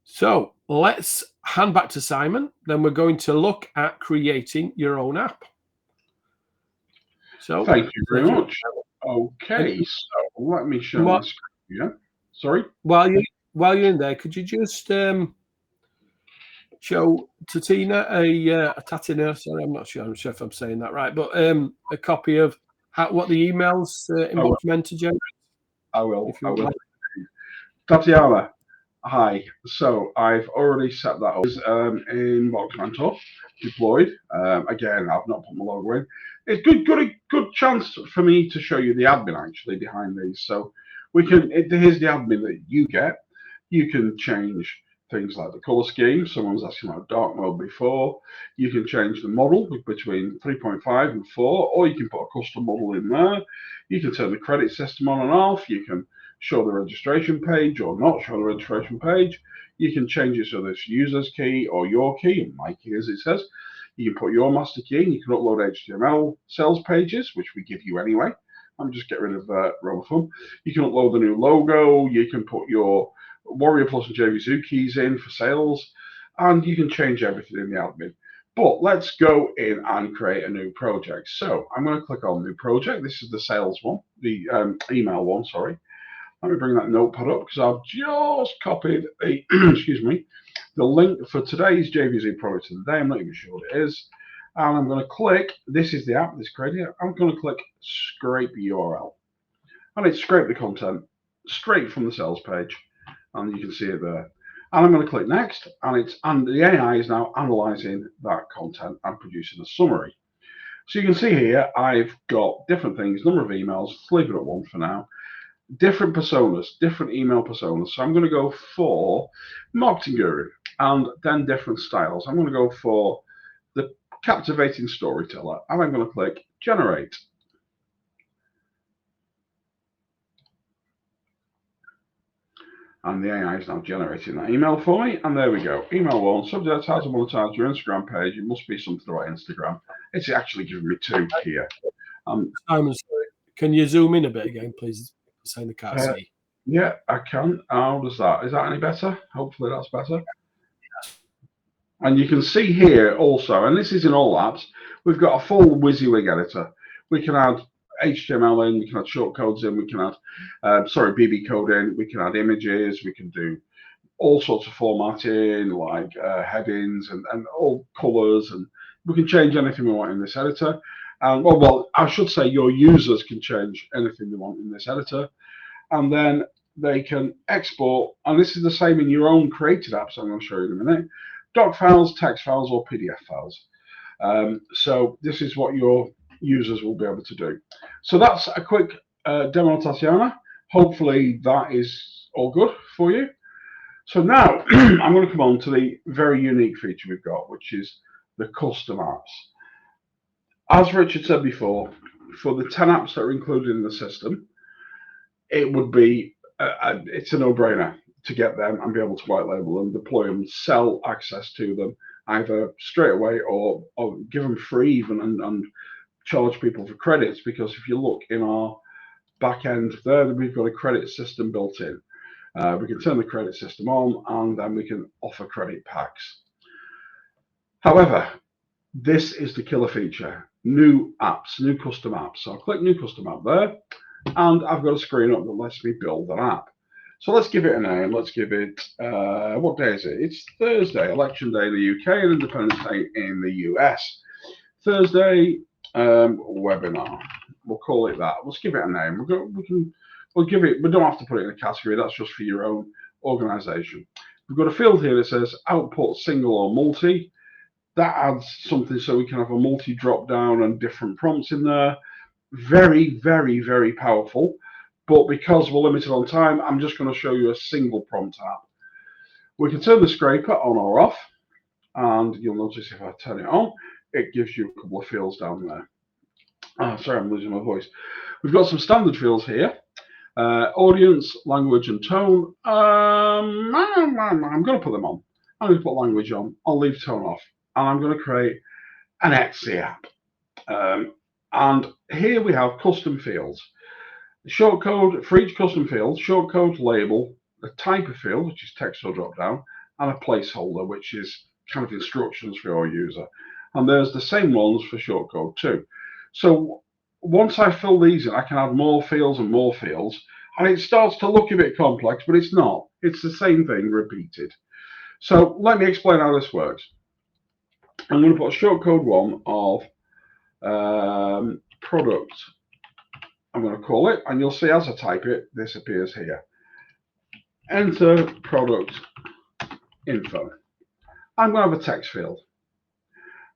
Speaker 1: So let's hand back to Simon. Then we're going to look at creating your own app. So
Speaker 2: thank you very much. Okay, so let me show my screen here. Sorry.
Speaker 1: While you're in there, could you just show Tatina Tatina? Sorry, I'm not sure if I'm saying that right, but a copy of what the emails inbox meant to generate.
Speaker 2: I will. Tatiana, hi. So I've already set that up in Box Mentor deployed. Again, I've not put my logo in. It's good chance for me to show you the admin actually behind these. So here's the admin that you get. You can change things like the color scheme. Someone's asking about dark mode before. You can change the model between 3.5 and 4, or you can put a custom model in there. You can turn the credit system on and off. You can show the registration page or not show the registration page. You can change it so there's user's key or your key, and my key as it says. You can put your master key in. You can upload HTML sales pages, which we give you anyway. I'm just getting rid of RoboFun. You can upload the new logo. You can put your Warrior Plus and JVZoo keys in for sales, and you can change everything in the admin. But let's go in and create a new project. So I'm going to click on new project. This is the sales one, the email one, sorry. Let me bring that notepad up because I've just copied the, excuse me, the link for today's JVZoo product of the day. I'm not even sure what it is. And I'm going to click, this is the app that's created. I'm going to click scrape URL. And it scraped the content straight from the sales page. And you can see it there. And I'm going to click next, and the AI is now analyzing that content and producing a summary. So you can see here, I've got different things, number of emails, let's leave it at 1 for now. Different personas, different email personas. So I'm going to go for marketing guru, and then different styles. I'm going to go for the captivating storyteller, and I'm going to click generate. And the AI is now generating that email for me. And there we go. Email 1, subject, how to monetize your Instagram page. It must be something about Instagram. It's actually giving me 2 here.
Speaker 1: Simon, sorry. Can you zoom in a bit again, please? Saying the can't see.
Speaker 2: Yeah, I can. How does that? Is that any better? Hopefully that's better. And you can see here also, and this is in all apps, we've got a full WYSIWYG editor. We can add HTML in, we can add shortcodes in, we can add, BB code in, we can add images, we can do all sorts of formatting like headings and all colors, and we can change anything we want in this editor. Well, I should say your users can change anything they want in this editor, and then they can export, and this is the same in your own created apps I'm going to show you in a minute, doc files, text files, or PDF files. So this is what your users will be able to do. So that's a quick demo, Tatiana. Hopefully that is all good for you. So now I'm going to come on to the very unique feature we've got, which is the custom apps. As Richard said before, for the 10 apps that are included in the system, it would be, it's a no-brainer to get them and be able to white label them, deploy them, sell access to them, either straight away or give them free even and charge people for credits, because if you look in our back end there, we've got a credit system built in. We can turn the credit system on, and then we can offer credit packs. However, this is the killer feature, new apps, new custom apps. So I'll click new custom app there, and I've got a screen up that lets me build an app. So let's give it a name. Let's give it, what day is it? It's Thursday, election day in the UK and Independence Day in the US. Thursday webinar. We'll call it that. Let's give it a name. We'll give it, we don't have to put it in a category. That's just for your own organization. We've got a field here that says output single or multi. That adds something so we can have a multi drop down and different prompts in there. Very, very, very powerful. But because we're limited on time, I'm just going to show you a single prompt app. We can turn the scraper on or off, and you'll notice if I turn it on, it gives you a couple of fields down there. Sorry, I'm losing my voice. We've got some standard fields here. Audience, language, and tone. I'm going to put them on. I'm going to put language on. I'll leave tone off. And I'm going to create an Etsy app. And here we have custom fields. Shortcode for each custom field, shortcode label, a type of field, which is text or drop down, and a placeholder, which is kind of instructions for your user. And there's the same ones for shortcode too. So once I fill these in, I can add more fields and more fields, and it starts to look a bit complex, but it's not. It's the same thing repeated. So let me explain how this works. I'm going to put a shortcode one of product. I'm going to call it, and you'll see as I type it, this appears here. Enter product info. I'm going to have a text field,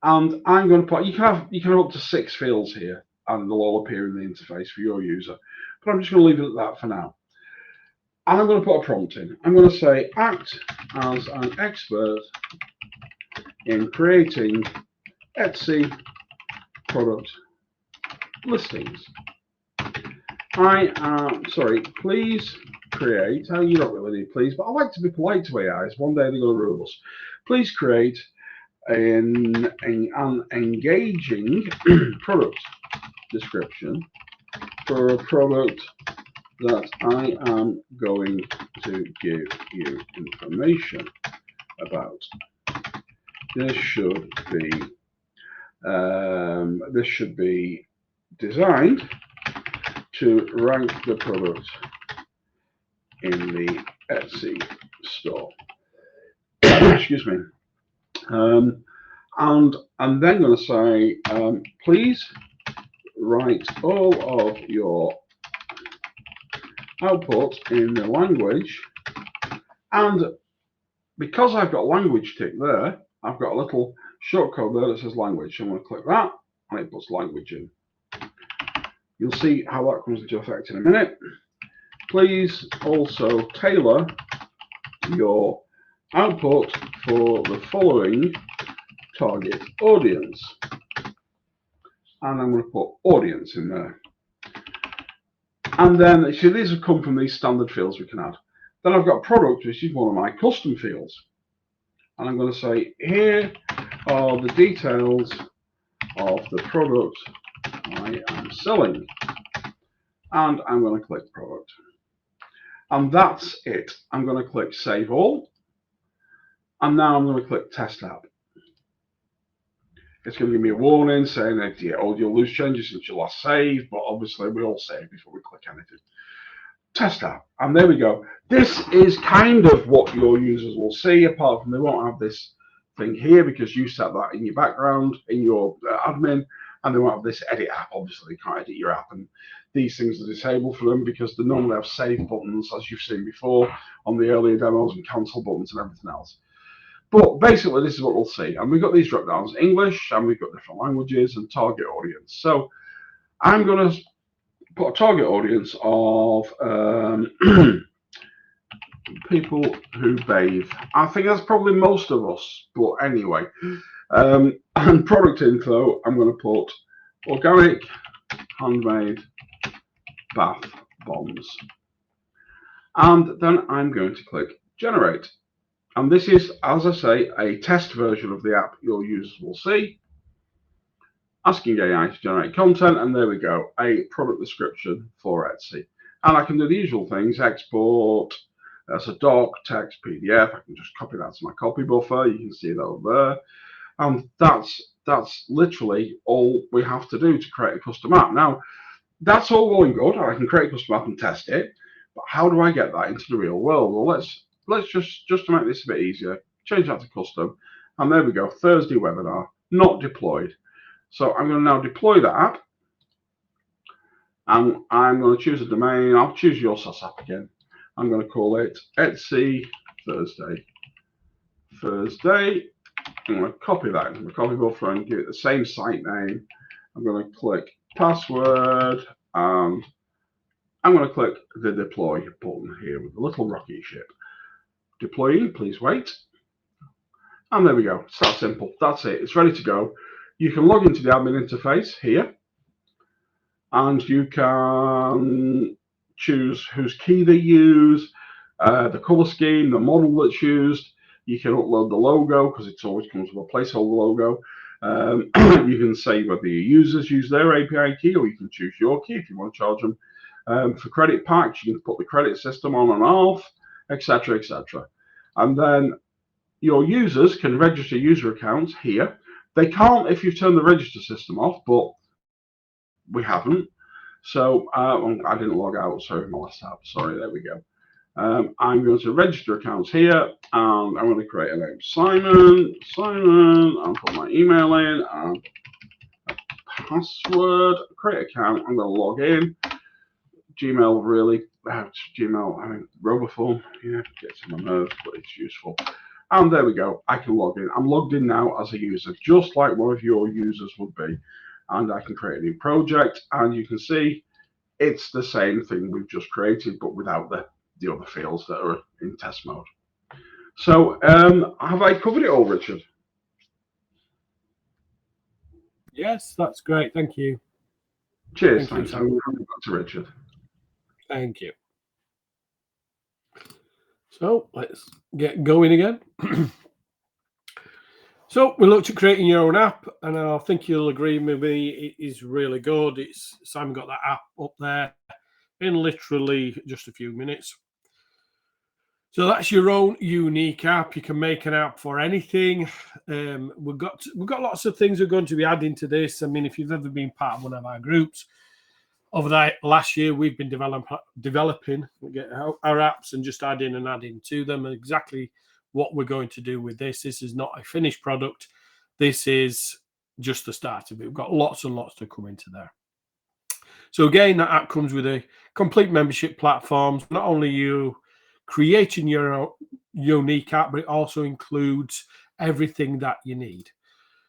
Speaker 2: and I'm going to put. You can have up to 6 fields here, and they'll all appear in the interface for your user. But I'm just going to leave it at that for now. And I'm going to put a prompt in. I'm going to say, act as an expert in creating Etsy product listings. Please create, you don't really need please, but I like to be polite to AIs. One day they're going to rule us. Please create an engaging product description for a product that I am going to give you information about. This should be designed to rank the product in the Etsy store. Excuse me. And I'm then going to say, please write all of your output in the language. And because I've got language tick there, I've got a little shortcode there that says language. So I'm going to click that, and it puts language in. You'll see how that comes into effect in a minute. Please also tailor your output for the following target audience. And I'm going to put audience in there. And then, see, these have come from these standard fields we can add. Then I've got product, which is one of my custom fields. And I'm going to say, here are the details of the product I am selling. And I'm going to click product. And that's it. I'm going to click save all. And now I'm going to click test app. It's going to give me a warning saying that you'll lose changes since you last saved, but obviously we all save before we click anything. Test app, and there we go. This is kind of what your users will see, apart from they won't have this thing here because you set that in your background, in your admin, and they won't have this edit app. Obviously, you can't edit your app, and these things are disabled for them because they normally have save buttons, as you've seen before on the earlier demos, and cancel buttons and everything else. But basically, this is what we'll see. And we've got these drop downs, English, and we've got different languages and target audience. So I'm going to put a target audience of people who bathe. I think that's probably most of us, but anyway. And product info, I'm going to put organic, handmade bath bombs. And then I'm going to click generate. And this is, as I say, a test version of the app your users will see. Asking AI to generate content, and there we go, a product description for Etsy. And I can do the usual things, export as a doc, text, PDF. I can just copy that to my copy buffer. You can see that over there. And that's literally all we have to do to create a custom app. Now, that's all well and good. I can create a custom app and test it. But how do I get that into the real world? Well, let's just to make this a bit easier, change that to custom. And there we go, Thursday webinar, not deployed. So I'm going to now deploy that app. And I'm going to choose a domain. I'll choose your SAAS app again. I'm going to call it Etsy Thursday. I'm going to copy that into my copy buffer and give it the same site name. I'm going to click password, and I'm going to click the deploy button here with the little rocket ship. Deploying, please wait. And there we go. It's that simple. That's it. It's ready to go. You can log into the admin interface here. and you can choose whose key they use, the color scheme, the model that's used. You can upload the logo because it always comes with a placeholder logo. You can say whether your users use their API key or you can choose your key if you want to charge them. For credit packs, you can put the credit system on and off, etc., etc. And then your users can register user accounts here. They can't if you've turned the register system off, but we haven't. So I didn't log out. Sorry, my last app. Sorry, there we go. I'm going to register accounts here, and I'm going to create a name, Simon, and put my email in, and password, create account. I'm going to log in. Gmail really, Gmail, I mean, Roboform, yeah, gets on my nerves, but it's useful. And there we go, I can log in. I'm logged in now as a user, just like one of your users would be. And I can create a new project, and you can see it's the same thing we've just created, but without the other fields that are in test mode. So have I covered it all, Richard?
Speaker 1: Yes, that's great. Thank you.
Speaker 2: Cheers, thanks. I'm going to back to Richard.
Speaker 1: Thank you. So let's get going again. So we looked at creating your own app, and I think you'll agree with me, it is really good. Simon got that app up there in literally just a few minutes. So that's your own unique app. You can make an app for anything. We've got lots of things we're going to be adding to this. I mean, if you've ever been part of one of our groups, over the last year, we've been developing our apps and just adding to them. Exactly what we're going to do with this. This is not a finished product. This is just the start of it. We've got lots and lots to come into there. So again, that app comes with a complete membership platform. Not only you creating your own unique app, but it also includes everything that you need.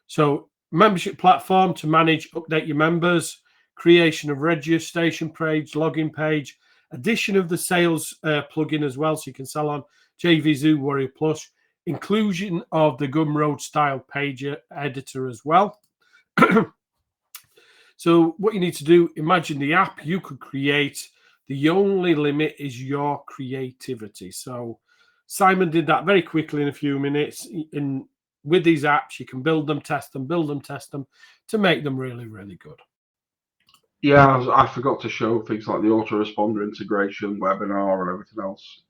Speaker 1: So membership platform to manage, update your members, creation of registration page, login page, addition of the sales plugin as well, so you can sell on JVZoo, Warrior Plus, inclusion of the Gumroad style page editor as well. So what you need to do, imagine the app you could create. The only limit is your creativity. So Simon did that very quickly in a few minutes. With these apps, you can build them, test them to make them really, really good.
Speaker 2: Yeah, I forgot to show things like the autoresponder integration, webinar, and everything else.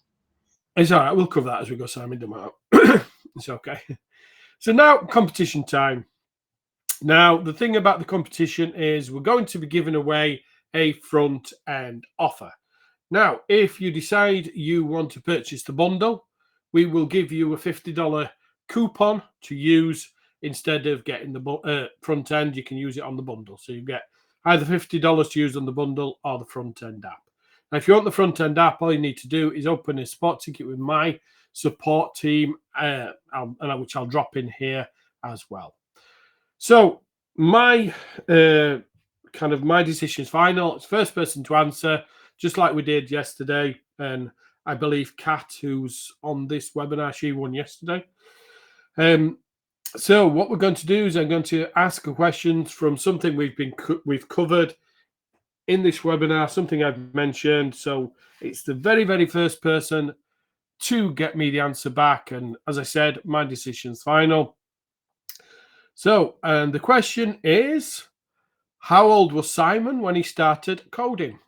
Speaker 1: It's all right. We'll cover that as we go, Simon. Don't matter. It's okay. So now competition time. Now, the thing about the competition is we're going to be giving away a front end offer. Now, if you decide you want to purchase the bundle, we will give you a $50 coupon to use instead of getting the front end. You can use it on the bundle. So you get either $50 to use on the bundle or the front end app. Now, if you want the front end app, all you need to do is open a support ticket with my support team, which I'll drop in here as well. So my my decision is final. It's first person to answer, just like we did yesterday. And I believe Kat, who's on this webinar, she won yesterday. So what we're going to do is I'm going to ask questions from something we've covered in this webinar, something I've mentioned. So it's the very, very first person to get me the answer back. And as I said, my decision's final. So, and the question is, how old was Simon when he started coding?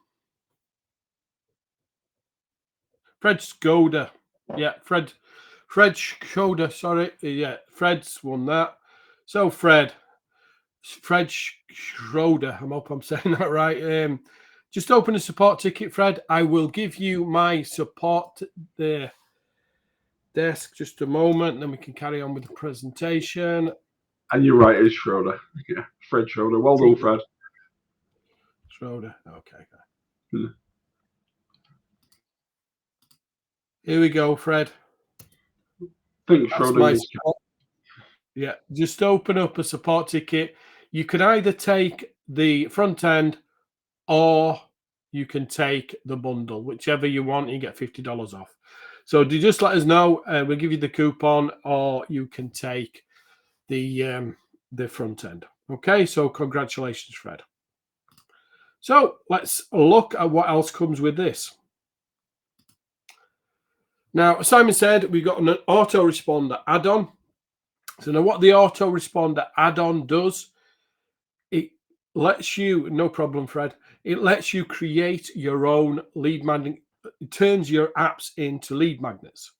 Speaker 1: Fred Skoda. Yeah, Fred Skoda, sorry. Yeah, Fred's won that. So, Fred Schroeder, I hope I'm saying that right. Just open a support ticket, Fred. I will give you my support desk just a moment, then we can carry on with the presentation.
Speaker 2: And you're right, it's Schroeder. Yeah, Fred Schroeder. Well done, Fred.
Speaker 1: Schroeder. Okay. Here we go, Fred.
Speaker 2: I think Schroeder is.
Speaker 1: Yeah, just open up a support ticket. You can either take the front end or you can take the bundle, whichever you want. You get $50 off. So do just let us know. We'll give you the coupon, or you can take the front end. Okay, so congratulations, Fred. So let's look at what else comes with this. Now, Simon said we've got an autoresponder add-on. So now what the autoresponder add-on does, it lets you, no problem, Fred, it lets you create your own lead magnet. It turns your apps into lead magnets.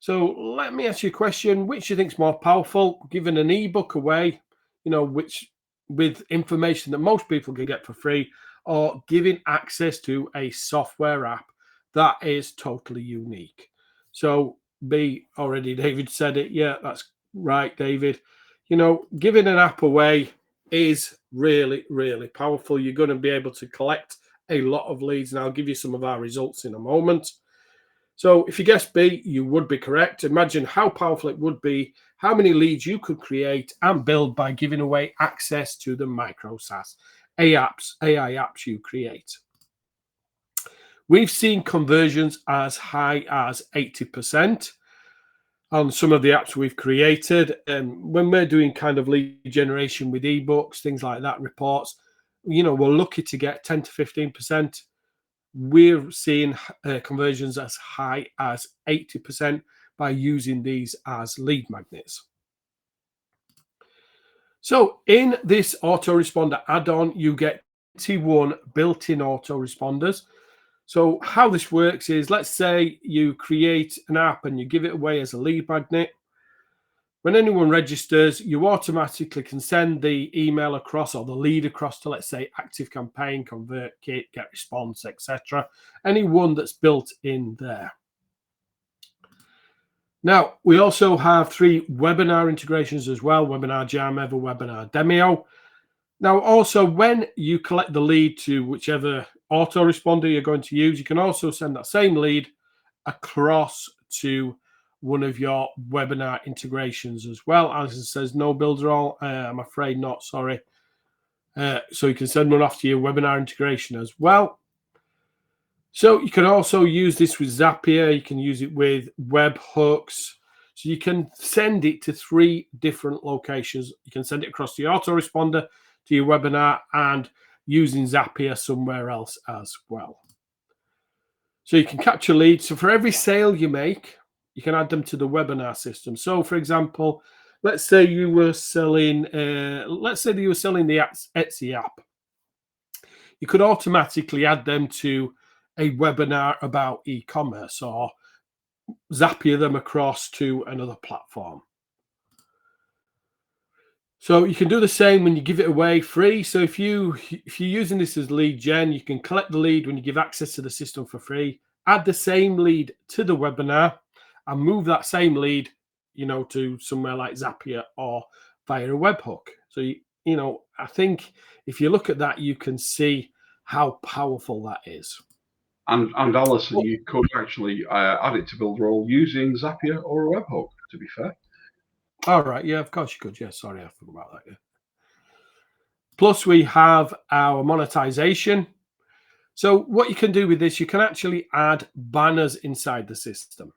Speaker 1: So let me ask you a question. Which do you think is more powerful? Giving an ebook away, which with information that most people can get for free, or giving access to a software app that is totally unique? So David said it. Yeah, that's right, David. Giving an app away is really, really powerful. You're going to be able to collect a lot of leads, and I'll give you some of our results in a moment. So if you guessed B, you would be correct. Imagine how powerful it would be, how many leads you could create and build by giving away access to the MicroSAAS AI apps you create. We've seen conversions as high as 80% on some of the apps we've created. And when we're doing kind of lead generation with ebooks, things like that, reports, we're lucky to get 10 to 15%. We're seeing conversions as high as 80% by using these as lead magnets. So in this autoresponder add-on, you get 21 built-in autoresponders. So how this works is, let's say you create an app and you give it away as a lead magnet. When anyone registers, you automatically can send the email across or the lead across to, let's say, ActiveCampaign, ConvertKit, GetResponse, etc. Anyone that's built in there. Now, we also have 3 webinar integrations as well: Webinar Jam, Webinar Demio. Now, also, when you collect the lead to whichever autoresponder you're going to use, you can also send that same lead across to one of your webinar integrations as well. Alison says no builder all. I'm afraid not, sorry. So you can send one off to your webinar integration as well. So you can also use this with Zapier. You can use it with webhooks. So you can send it to 3 different locations. You can send it across the autoresponder, to your webinar, and using Zapier somewhere else as well. So you can capture leads. So for every sale you make, you can add them to the webinar system. So for example, let's say you were selling, the Etsy app. You could automatically add them to a webinar about e-commerce, or Zapier them across to another platform. So you can do the same when you give it away free. So if you're using this as lead gen, you can collect the lead when you give access to the system for free, add the same lead to the webinar, and move that same lead, to somewhere like Zapier or via a webhook. So, I think if you look at that, you can see how powerful that is.
Speaker 2: And Alison, you could actually add it to Builderall using Zapier or a webhook, to be fair.
Speaker 1: All right. Yeah, of course you could. Yeah, sorry, I forgot about that. Yeah. Plus, we have our monetization. So what you can do with this, you can actually add banners inside the system.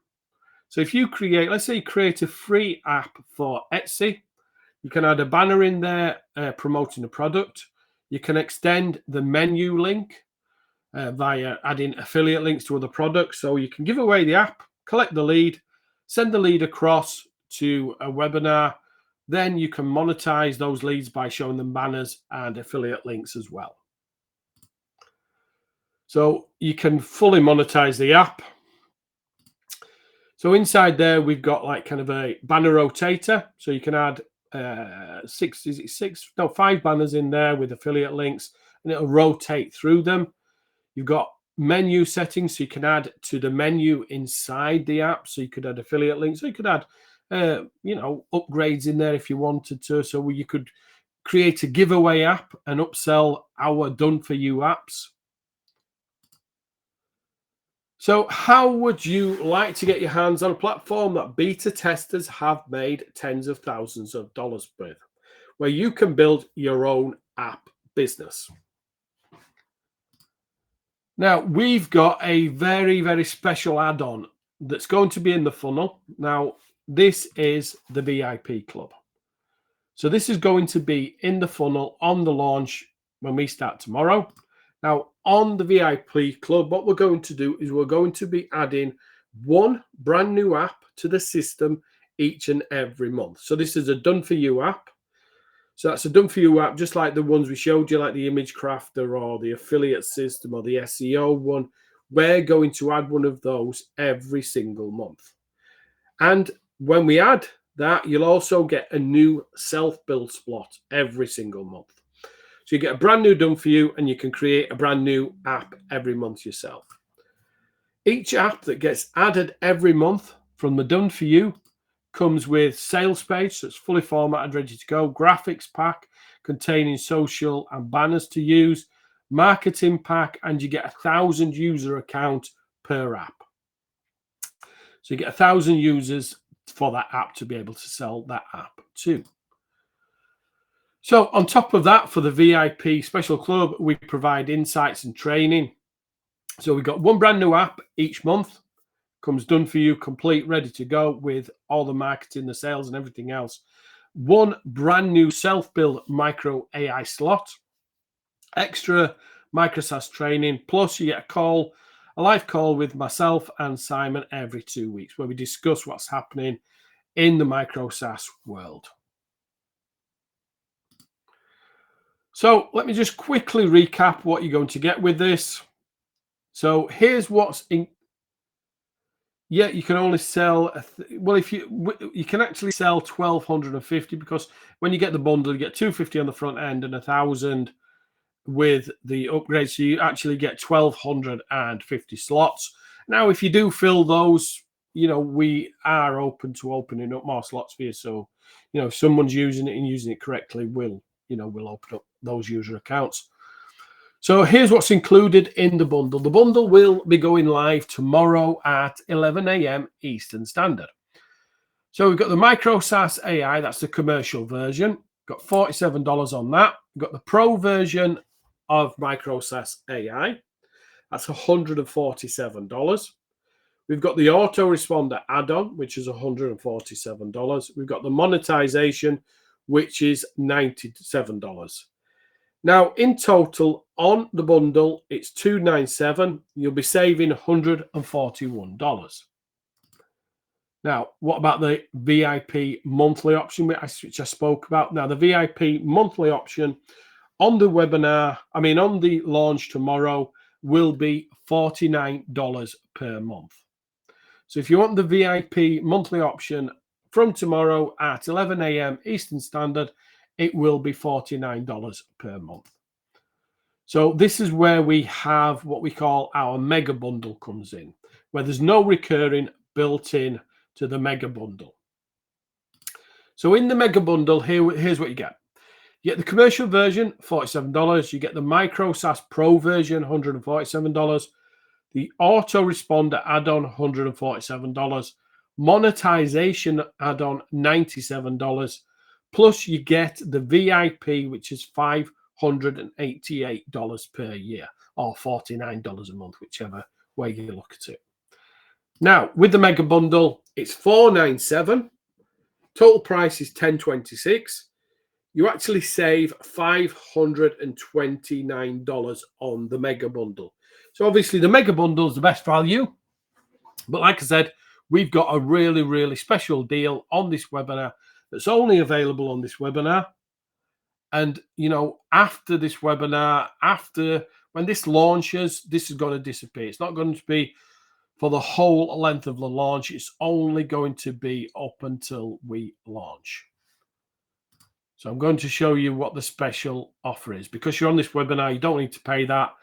Speaker 1: So if you create, let's say you create a free app for Etsy, you can add a banner in there promoting a product. You can extend the menu link via adding affiliate links to other products. So you can give away the app, collect the lead, send the lead across to a webinar. Then you can monetize those leads by showing them banners and affiliate links as well. So you can fully monetize the app. So inside there, we've got like kind of a banner rotator. So you can add 5 banners in there with affiliate links, and it'll rotate through them. You've got menu settings, so you can add to the menu inside the app. So you could add affiliate links. So you could add, upgrades in there if you wanted to. So you could create a giveaway app and upsell our done-for-you apps. So how would you like to get your hands on a platform that beta testers have made tens of thousands of dollars with, where you can build your own app business? Now, we've got a very, very special add-on that's going to be in the funnel. Now, this is the VIP Club. So this is going to be in the funnel on the launch when we start tomorrow. Now, on the VIP club, what we're going to do is we're going to be adding one brand new app to the system each and every month. So this is a done for you app. So that's a done for you app, just like the ones we showed you, like the image crafter or the affiliate system or the SEO one. We're going to add one of those every single month. And when we add that, you'll also get a new self-build slot every single month. So you get a brand new done for you, and you can create a brand new app every month yourself. Each app that gets added every month from the done for you comes with sales page, so it's fully formatted, ready to go, graphics pack containing social and banners to use, marketing pack, and you get 1,000 user account per app. So you get 1,000 users for that app to be able to sell that app to. So on top of that, for the VIP special club, we provide insights and training. So we've got one brand new app each month, comes done for you, complete, ready to go with all the marketing, the sales and everything else. One brand new self-built micro AI slot, extra MicroSAAS training, plus you get a live call with myself and Simon every 2 weeks where we discuss what's happening in the MicroSAAS world. So let me just quickly recap what you're going to get with this. So here's what's in. Yeah, you can only sell, well, if you can actually sell 1,250, because when you get the bundle, you get 250 on the front end and 1,000 with the upgrade. So you actually get 1,250 slots. Now, if you do fill those, we are open to opening up more slots for you. So, if someone's using it and using it correctly, we'll open up those user accounts. So here's what's included in the bundle. The bundle will be going live tomorrow at 11 a.m. Eastern Standard. So we've got the MicroSAAS AI, that's the commercial version. Got $47 on that. We've got the pro version of MicroSAAS AI. That's $147. We've got the autoresponder add-on, which is $147. We've got the monetization, which is $97. Now, in total, on the bundle, it's $297. You'll be saving $141. Now, what about the VIP monthly option, which I spoke about? Now, the VIP monthly option on the webinar, on the launch tomorrow, will be $49 per month. So if you want the VIP monthly option from tomorrow at 11 a.m. Eastern Standard, it will be $49 per month. So this is where we have what we call our mega bundle comes in, where there's no recurring built in to the mega bundle. So in the mega bundle, here's what you get. You get the commercial version, $47. You get the MicroSAAS Pro version, $147. The autoresponder add-on, $147. Monetization add-on, $97. Plus you get the VIP, which is $588 per year, or $49 a month, whichever way you look at it. Now, with the mega bundle, it's $497. Total price is $1,026. You actually save $529 on the mega bundle. So obviously the mega bundle is the best value. But like I said, we've got a really, really special deal on this webinar that's only available on this webinar. And, after this webinar, when this launches, this is going to disappear. It's not going to be for the whole length of the launch. It's only going to be up until we launch. So I'm going to show you what the special offer is. Because you're on this webinar, you don't need to pay that.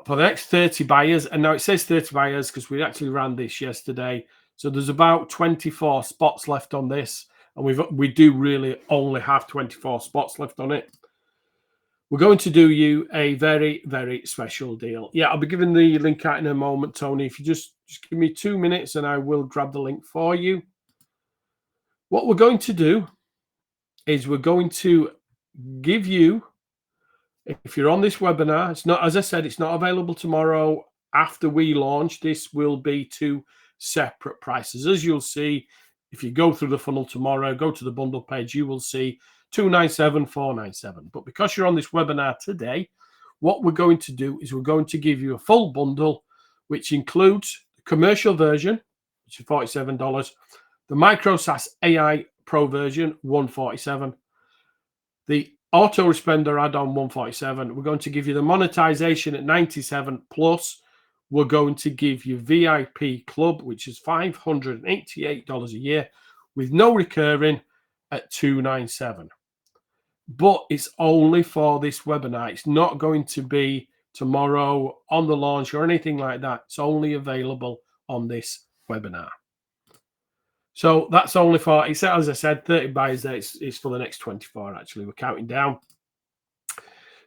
Speaker 1: For the next 30 buyers, and now it says 30 buyers because we actually ran this yesterday. So there's about 24 spots left on this. And we do really only have 24 spots left on it. We're going to do you a very, very special deal. Yeah, I'll be giving the link out in a moment, Tony. If you just give me 2 minutes and I will grab the link for you. What we're going to do is we're going to give you, if you're on this webinar, it's not, as I said, it's not available tomorrow. After we launch, this will be 2 separate prices. As you'll see, if you go through the funnel tomorrow, go to the bundle page, you will see 297,497. But because you're on this webinar today, what we're going to do is we're going to give you a full bundle, which includes the commercial version, which is $47, the MicroSAAS AI Pro version, $147, the autoresponder add-on, $147. We're going to give you the monetization at $97, plus we're going to give you VIP Club, which is $588 a year with no recurring, at $297. But it's only for this webinar. It's not going to be tomorrow on the launch or anything like that. It's only available on this webinar. So that's only for, it's, as I said, 30 buyers there. It's for the next 24, actually. We're counting down.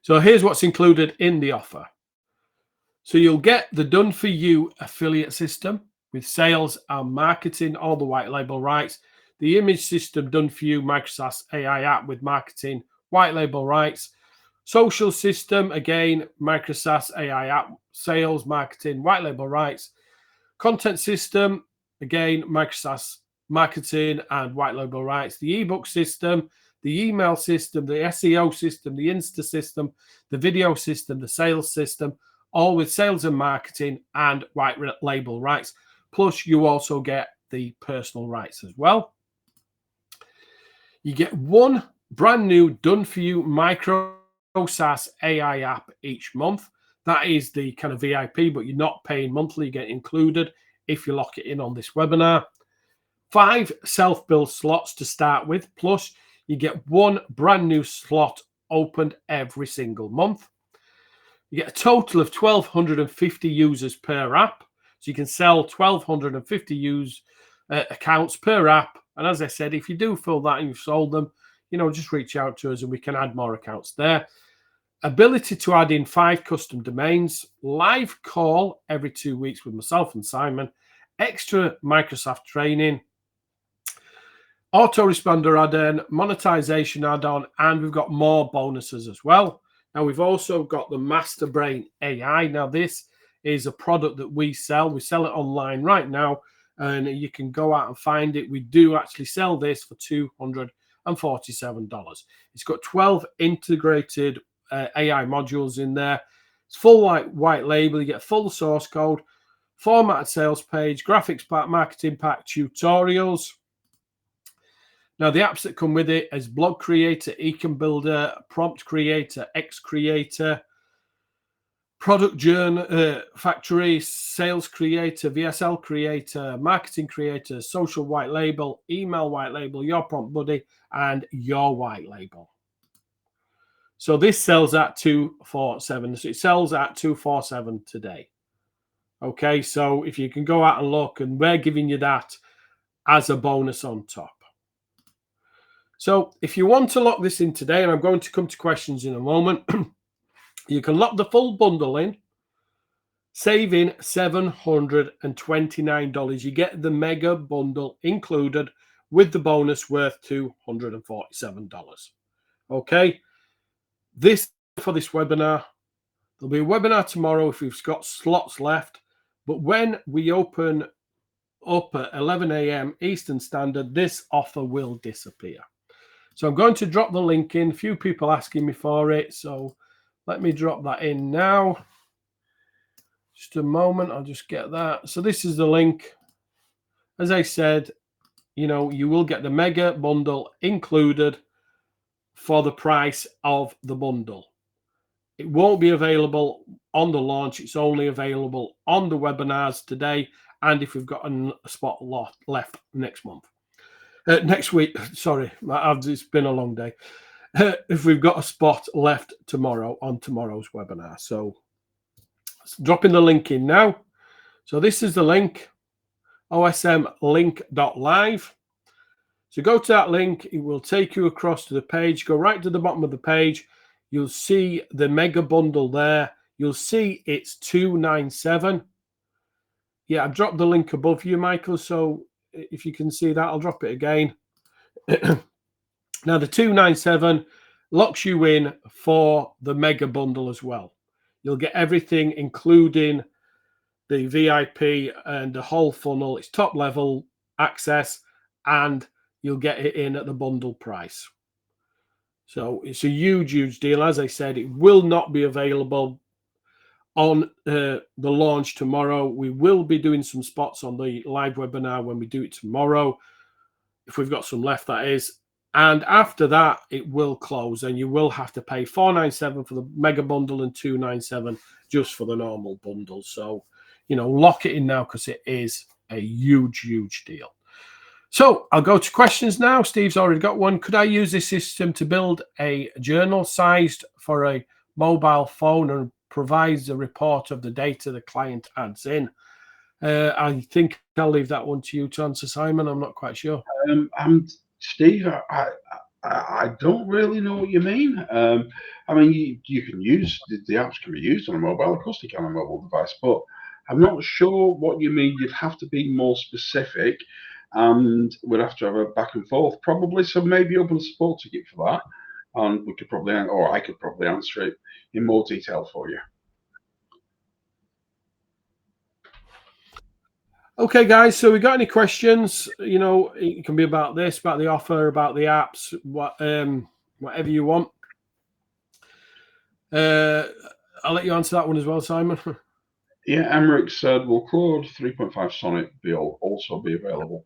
Speaker 1: So here's what's included in the offer. So you'll get the done-for-you affiliate system with sales and marketing, all the white label rights, the image system done-for-you MicroSAAS AI app with marketing, white label rights, social system, again, MicroSAAS AI app, sales, marketing, white label rights, content system, again, MicroSAAS marketing and white label rights, the ebook system, the email system, the SEO system, the Insta system, the video system, the sales system, all with sales and marketing and white label rights. Plus, you also get the personal rights as well. You get one brand new done-for-you MicroSAAS AI app each month. That is the kind of VIP, but you're not paying monthly. You get included if you lock it in on this webinar. 5 self-build slots to start with, plus you get one brand new slot opened every single month. You get a total of 1,250 users per app. So you can sell 1,250 accounts per app. And as I said, if you do fill that and you've sold them, just reach out to us and we can add more accounts there. Ability to add in 5 custom domains, live call every 2 weeks with myself and Simon, extra Microsoft training, autoresponder add-on, monetization add-on, and we've got more bonuses as well. Now, we've also got the Master Brain AI. Now, this is a product that we sell. We sell it online right now, and you can go out and find it. We do actually sell this for $247. It's got 12 integrated AI modules in there. It's full white label. You get full source code, formatted sales page, graphics pack, marketing pack, tutorials. Now, the apps that come with it is Blog Creator, Econ Builder, Prompt Creator, X Creator, Product Journal Factory, Sales Creator, VSL Creator, Marketing Creator, Social White Label, Email White Label, Your Prompt Buddy, and Your White Label. So this sells at $247. So it sells at $247 today. Okay, so if you can go out and look, and we're giving you that as a bonus on top. So if you want to lock this in today, and I'm going to come to questions in a moment, you can lock the full bundle in, saving $729. You get the mega bundle included with the bonus worth $247. Okay, this for this webinar. There'll be a webinar tomorrow if we've got slots left, but when we open up at 11 a.m. Eastern Standard, this offer will disappear. So I'm going to drop the link in. A few people asking me for it, so let me drop that in now. Just a moment, I'll just get that. So this is the link. As I said, you will get the mega bundle included for the price of the bundle. It won't be available on the launch. It's only available on the webinars today, and if we've got a spot left next month. Next week, sorry, it's been a long day. If we've got a spot left tomorrow on tomorrow's webinar. So dropping the link in now. So this is the link, osmlink.live. So go to that link. It will take you across to the page. Go right to the bottom of the page. You'll see the mega bundle there. You'll see it's $297. Yeah, I've dropped the link above you, Michael. So if you can see that, I'll drop it again. Now, the $297 locks you in for the mega bundle as well. You'll get everything, including the VIP and the whole funnel. It's top level access and you'll get it in at the bundle price. So it's a huge deal. As I said, it will not be available on the launch tomorrow. We will be doing some spots on the live webinar when we do it tomorrow, if we've got some left, that is. And after that, it will close, and you will have to pay $497 for the mega bundle and $297 just for the normal bundle. So, lock it in now, because it is a huge deal. So I'll go to questions now. Steve's already got one. Could I use this system to build a journal sized for a mobile phone and provides a report of the data the client adds in? I think I'll leave that one to you to answer, Simon. I'm not quite sure.
Speaker 2: Steve, I don't really know what you mean. I mean, you can use the apps can be used on a mobile. Of course, they can on a mobile device, but I'm not sure what you mean. You'd have to be more specific, and we'd have to have a back and forth probably. So maybe open a support ticket for that, and we could probably, or I could probably answer it in more detail for you.
Speaker 1: Okay, guys. So we got any questions? It can be about this, about the offer, about the apps, whatever you want. I'll let you answer that one as well, Simon.
Speaker 2: Yeah, Emmerich said, will Claude 3.5 Sonnet also be available?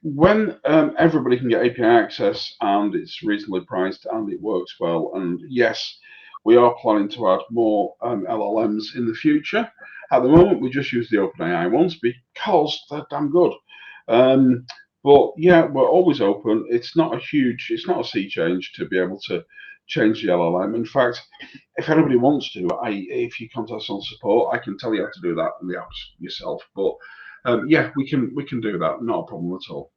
Speaker 2: When everybody can get API access and it's reasonably priced and it works well, and yes, we are planning to add more LLMs in the future. At the moment, we just use the OpenAI ones because they're damn good. But yeah, we're always open. It's not a sea change to be able to change the LLM. In fact, if anybody wants to, if you contact us on support, I can tell you how to do that in the apps yourself. But yeah, we can do that. Not a problem at all.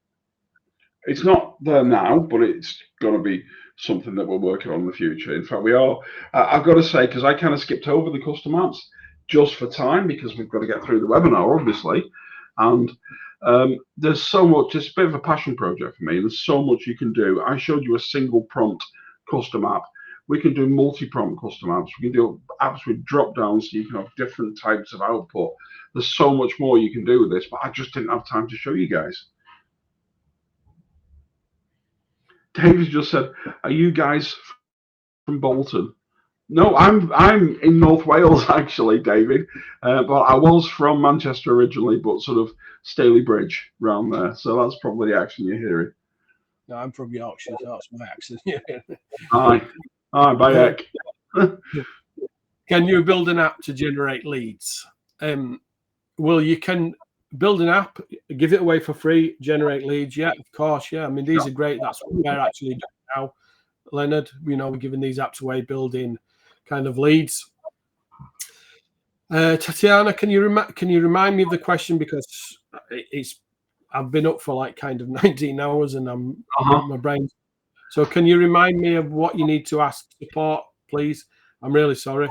Speaker 2: It's not there now, but it's going to be something that we're working on in the future. In fact, we are. I've got to say, because I kind of skipped over the custom apps just for time, because we've got to get through the webinar, obviously. And there's so much. It's a bit of a passion project for me. There's so much you can do. I showed you a single prompt custom app. We can do multi-prompt custom apps. We can do apps with drop downs so you can have different types of output. There's so much more you can do with this, but I just didn't have time to show you guys. David just said, "Are you guys from Bolton?" No, I'm in North Wales actually, David. But I was from Manchester originally, but sort of Staley Bridge around there. So that's probably the accent you're hearing.
Speaker 1: No, I'm from Yorkshire, so that's my accent.
Speaker 2: Aye, Bayek.
Speaker 1: Can you build an app to generate leads? Well, you can build an app, give it away for free, generate leads. Yeah, of course. Yeah, I mean, these are great. That's what we're actually doing now, Leonard. We're giving these apps away, building kind of leads. Tatiana, can you remind me of the question, because I've been up for like kind of 19 hours and my brain. So can you remind me of what you need to ask support, please? I'm really sorry.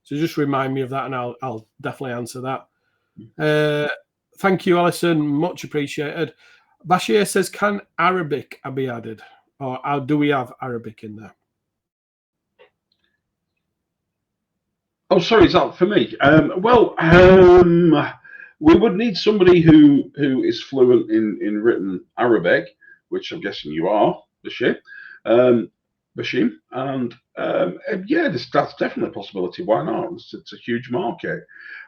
Speaker 1: So just remind me of that, and I'll definitely answer that. Thank you, Alison. Much appreciated. Bashir says, can Arabic be added? Or do we have Arabic in there?
Speaker 2: Oh, sorry, is that for me? We would need somebody who is fluent in written Arabic, which I'm guessing you are, Bashir. Bashim, and yeah, that's definitely a possibility. Why not? It's a huge market.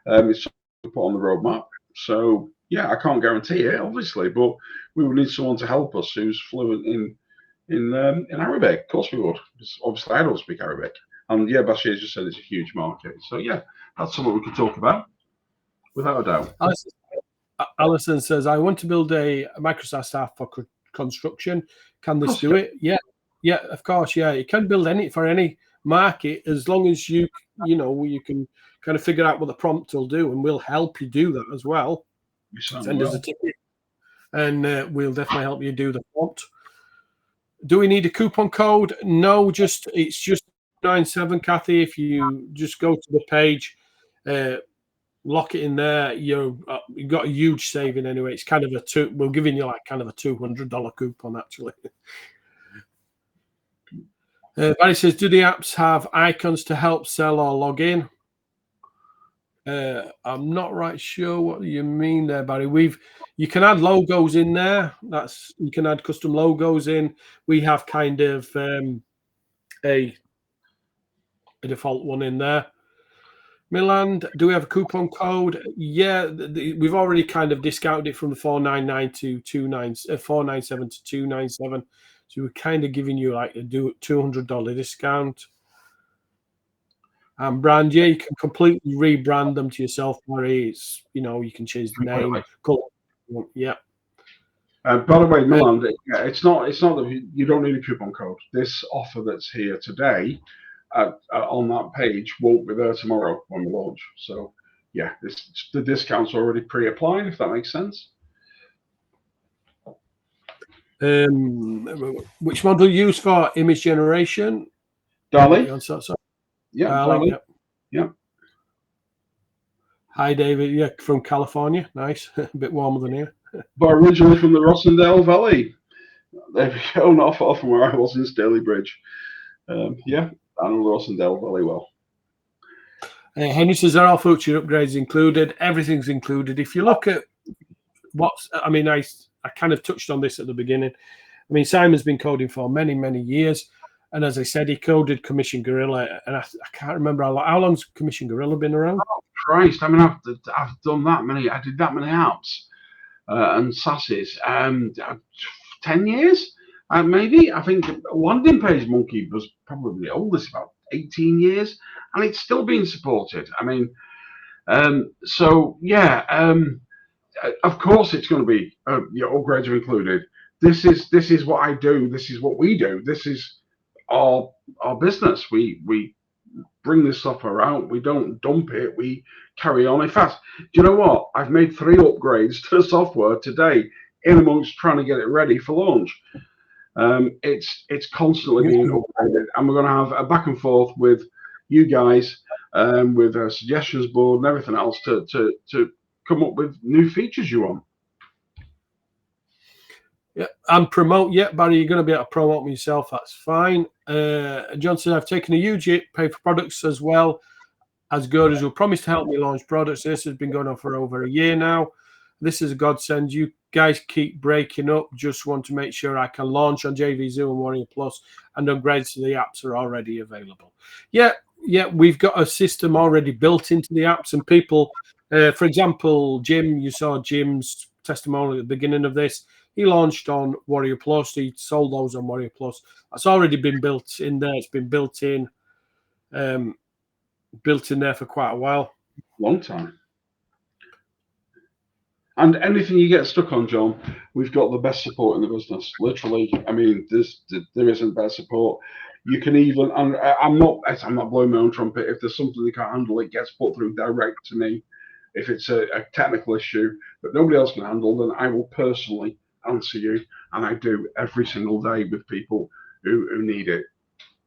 Speaker 2: It's to put on the roadmap. So yeah, I can't guarantee it, obviously, but we would need someone to help us who's fluent in Arabic. Of course we would. Obviously, I don't speak Arabic, and yeah, Bashir just said it's a huge market. So yeah, that's something we could talk about without a doubt.
Speaker 1: Alison says, I want to build a MicroSAAS app for construction. Can this do it? Yeah, of course. Yeah, you can build for any market, as long as you can kind of figure out what the prompt will do, and we'll help you do that as well. Send us a ticket, and we'll definitely help you do the prompt. Do we need a coupon code? No, it's just 97, Kathy. If you just go to the page, lock it in there, you've got a huge saving anyway. It's kind of we're giving you like kind of a $200 coupon actually. Barry says, do the apps have icons to help sell or log in? I'm not right sure what you mean there, Barry. You can add logos in there. You can add custom logos in. We have kind of a default one in there. Milan, do we have a coupon code? Yeah, we've already kind of discounted it from the 499 to 497 to 297. So we're kind of giving you like a $200 discount. And brand, yeah, you can completely rebrand them to yourself, Barry. It's, you can change the name, color. Yeah.
Speaker 2: By the way, Milan, it's not that you don't need a coupon code. This offer that's here today on that page won't be there tomorrow when we launch. So yeah, the discount's already pre-applied, if that makes sense.
Speaker 1: Which model you use for image generation?
Speaker 2: DALL-E.
Speaker 1: Yeah,
Speaker 2: DALL-E. Yeah.
Speaker 1: Hi, David. Yeah, from California. Nice. A bit warmer than here.
Speaker 2: But originally from the Rossendale Valley. There we go. Not far from where I was in Staley Bridge. Yeah, I know the Rossendale Valley well.
Speaker 1: Henry says there are feature upgrades included. Everything's included. If you look at I kind of touched on this at the beginning. I mean, Simon's been coding for many, many years. And as I said, he coded Commission Gorilla. And I can't remember how long's Commission Gorilla been around?
Speaker 2: Oh, Christ. I mean, I've done that many. I did that many apps and SAASes. 10 years, maybe. I think Landing Page Monkey was probably the oldest, about 18 years. And it's still being supported. I mean, so yeah. Of course, it's going to be your upgrades are included. This is what I do. This is what we do. This is our business. We bring this software out. We don't dump it. We carry on. In fact, do you know what? I've made 3 upgrades to the software today in amongst trying to get it ready for launch. It's constantly being upgraded, and we're going to have a back and forth with you guys, with a suggestions board and everything else to come up with new features you want.
Speaker 1: Yeah, and promote. Yeah, Barry, you're going to be able to promote me yourself. That's fine. Johnson, I've taken a huge hit, pay for products as well. As good as you promised to help me launch products. This has been going on for over a year now. This is a godsend. You guys keep breaking up. Just want to make sure I can launch on JVZoo and Warrior Plus, and upgrades to the apps are already available. Yeah, we've got a system already built into the apps, and people, for example, Jim, you saw Jim's testimonial at the beginning of this. He launched on Warrior Plus. He sold those on Warrior Plus. That's already been built in there. It's been built in there for quite a while.
Speaker 2: Long time. And anything you get stuck on, John, we've got the best support in the business. Literally, I mean, there isn't better support. You can even, and I'm not blowing my own trumpet. If there's something they can't handle, it gets put through direct to me. If it's a technical issue that nobody else can handle, then I will personally answer you, and I do every single day with people who need it.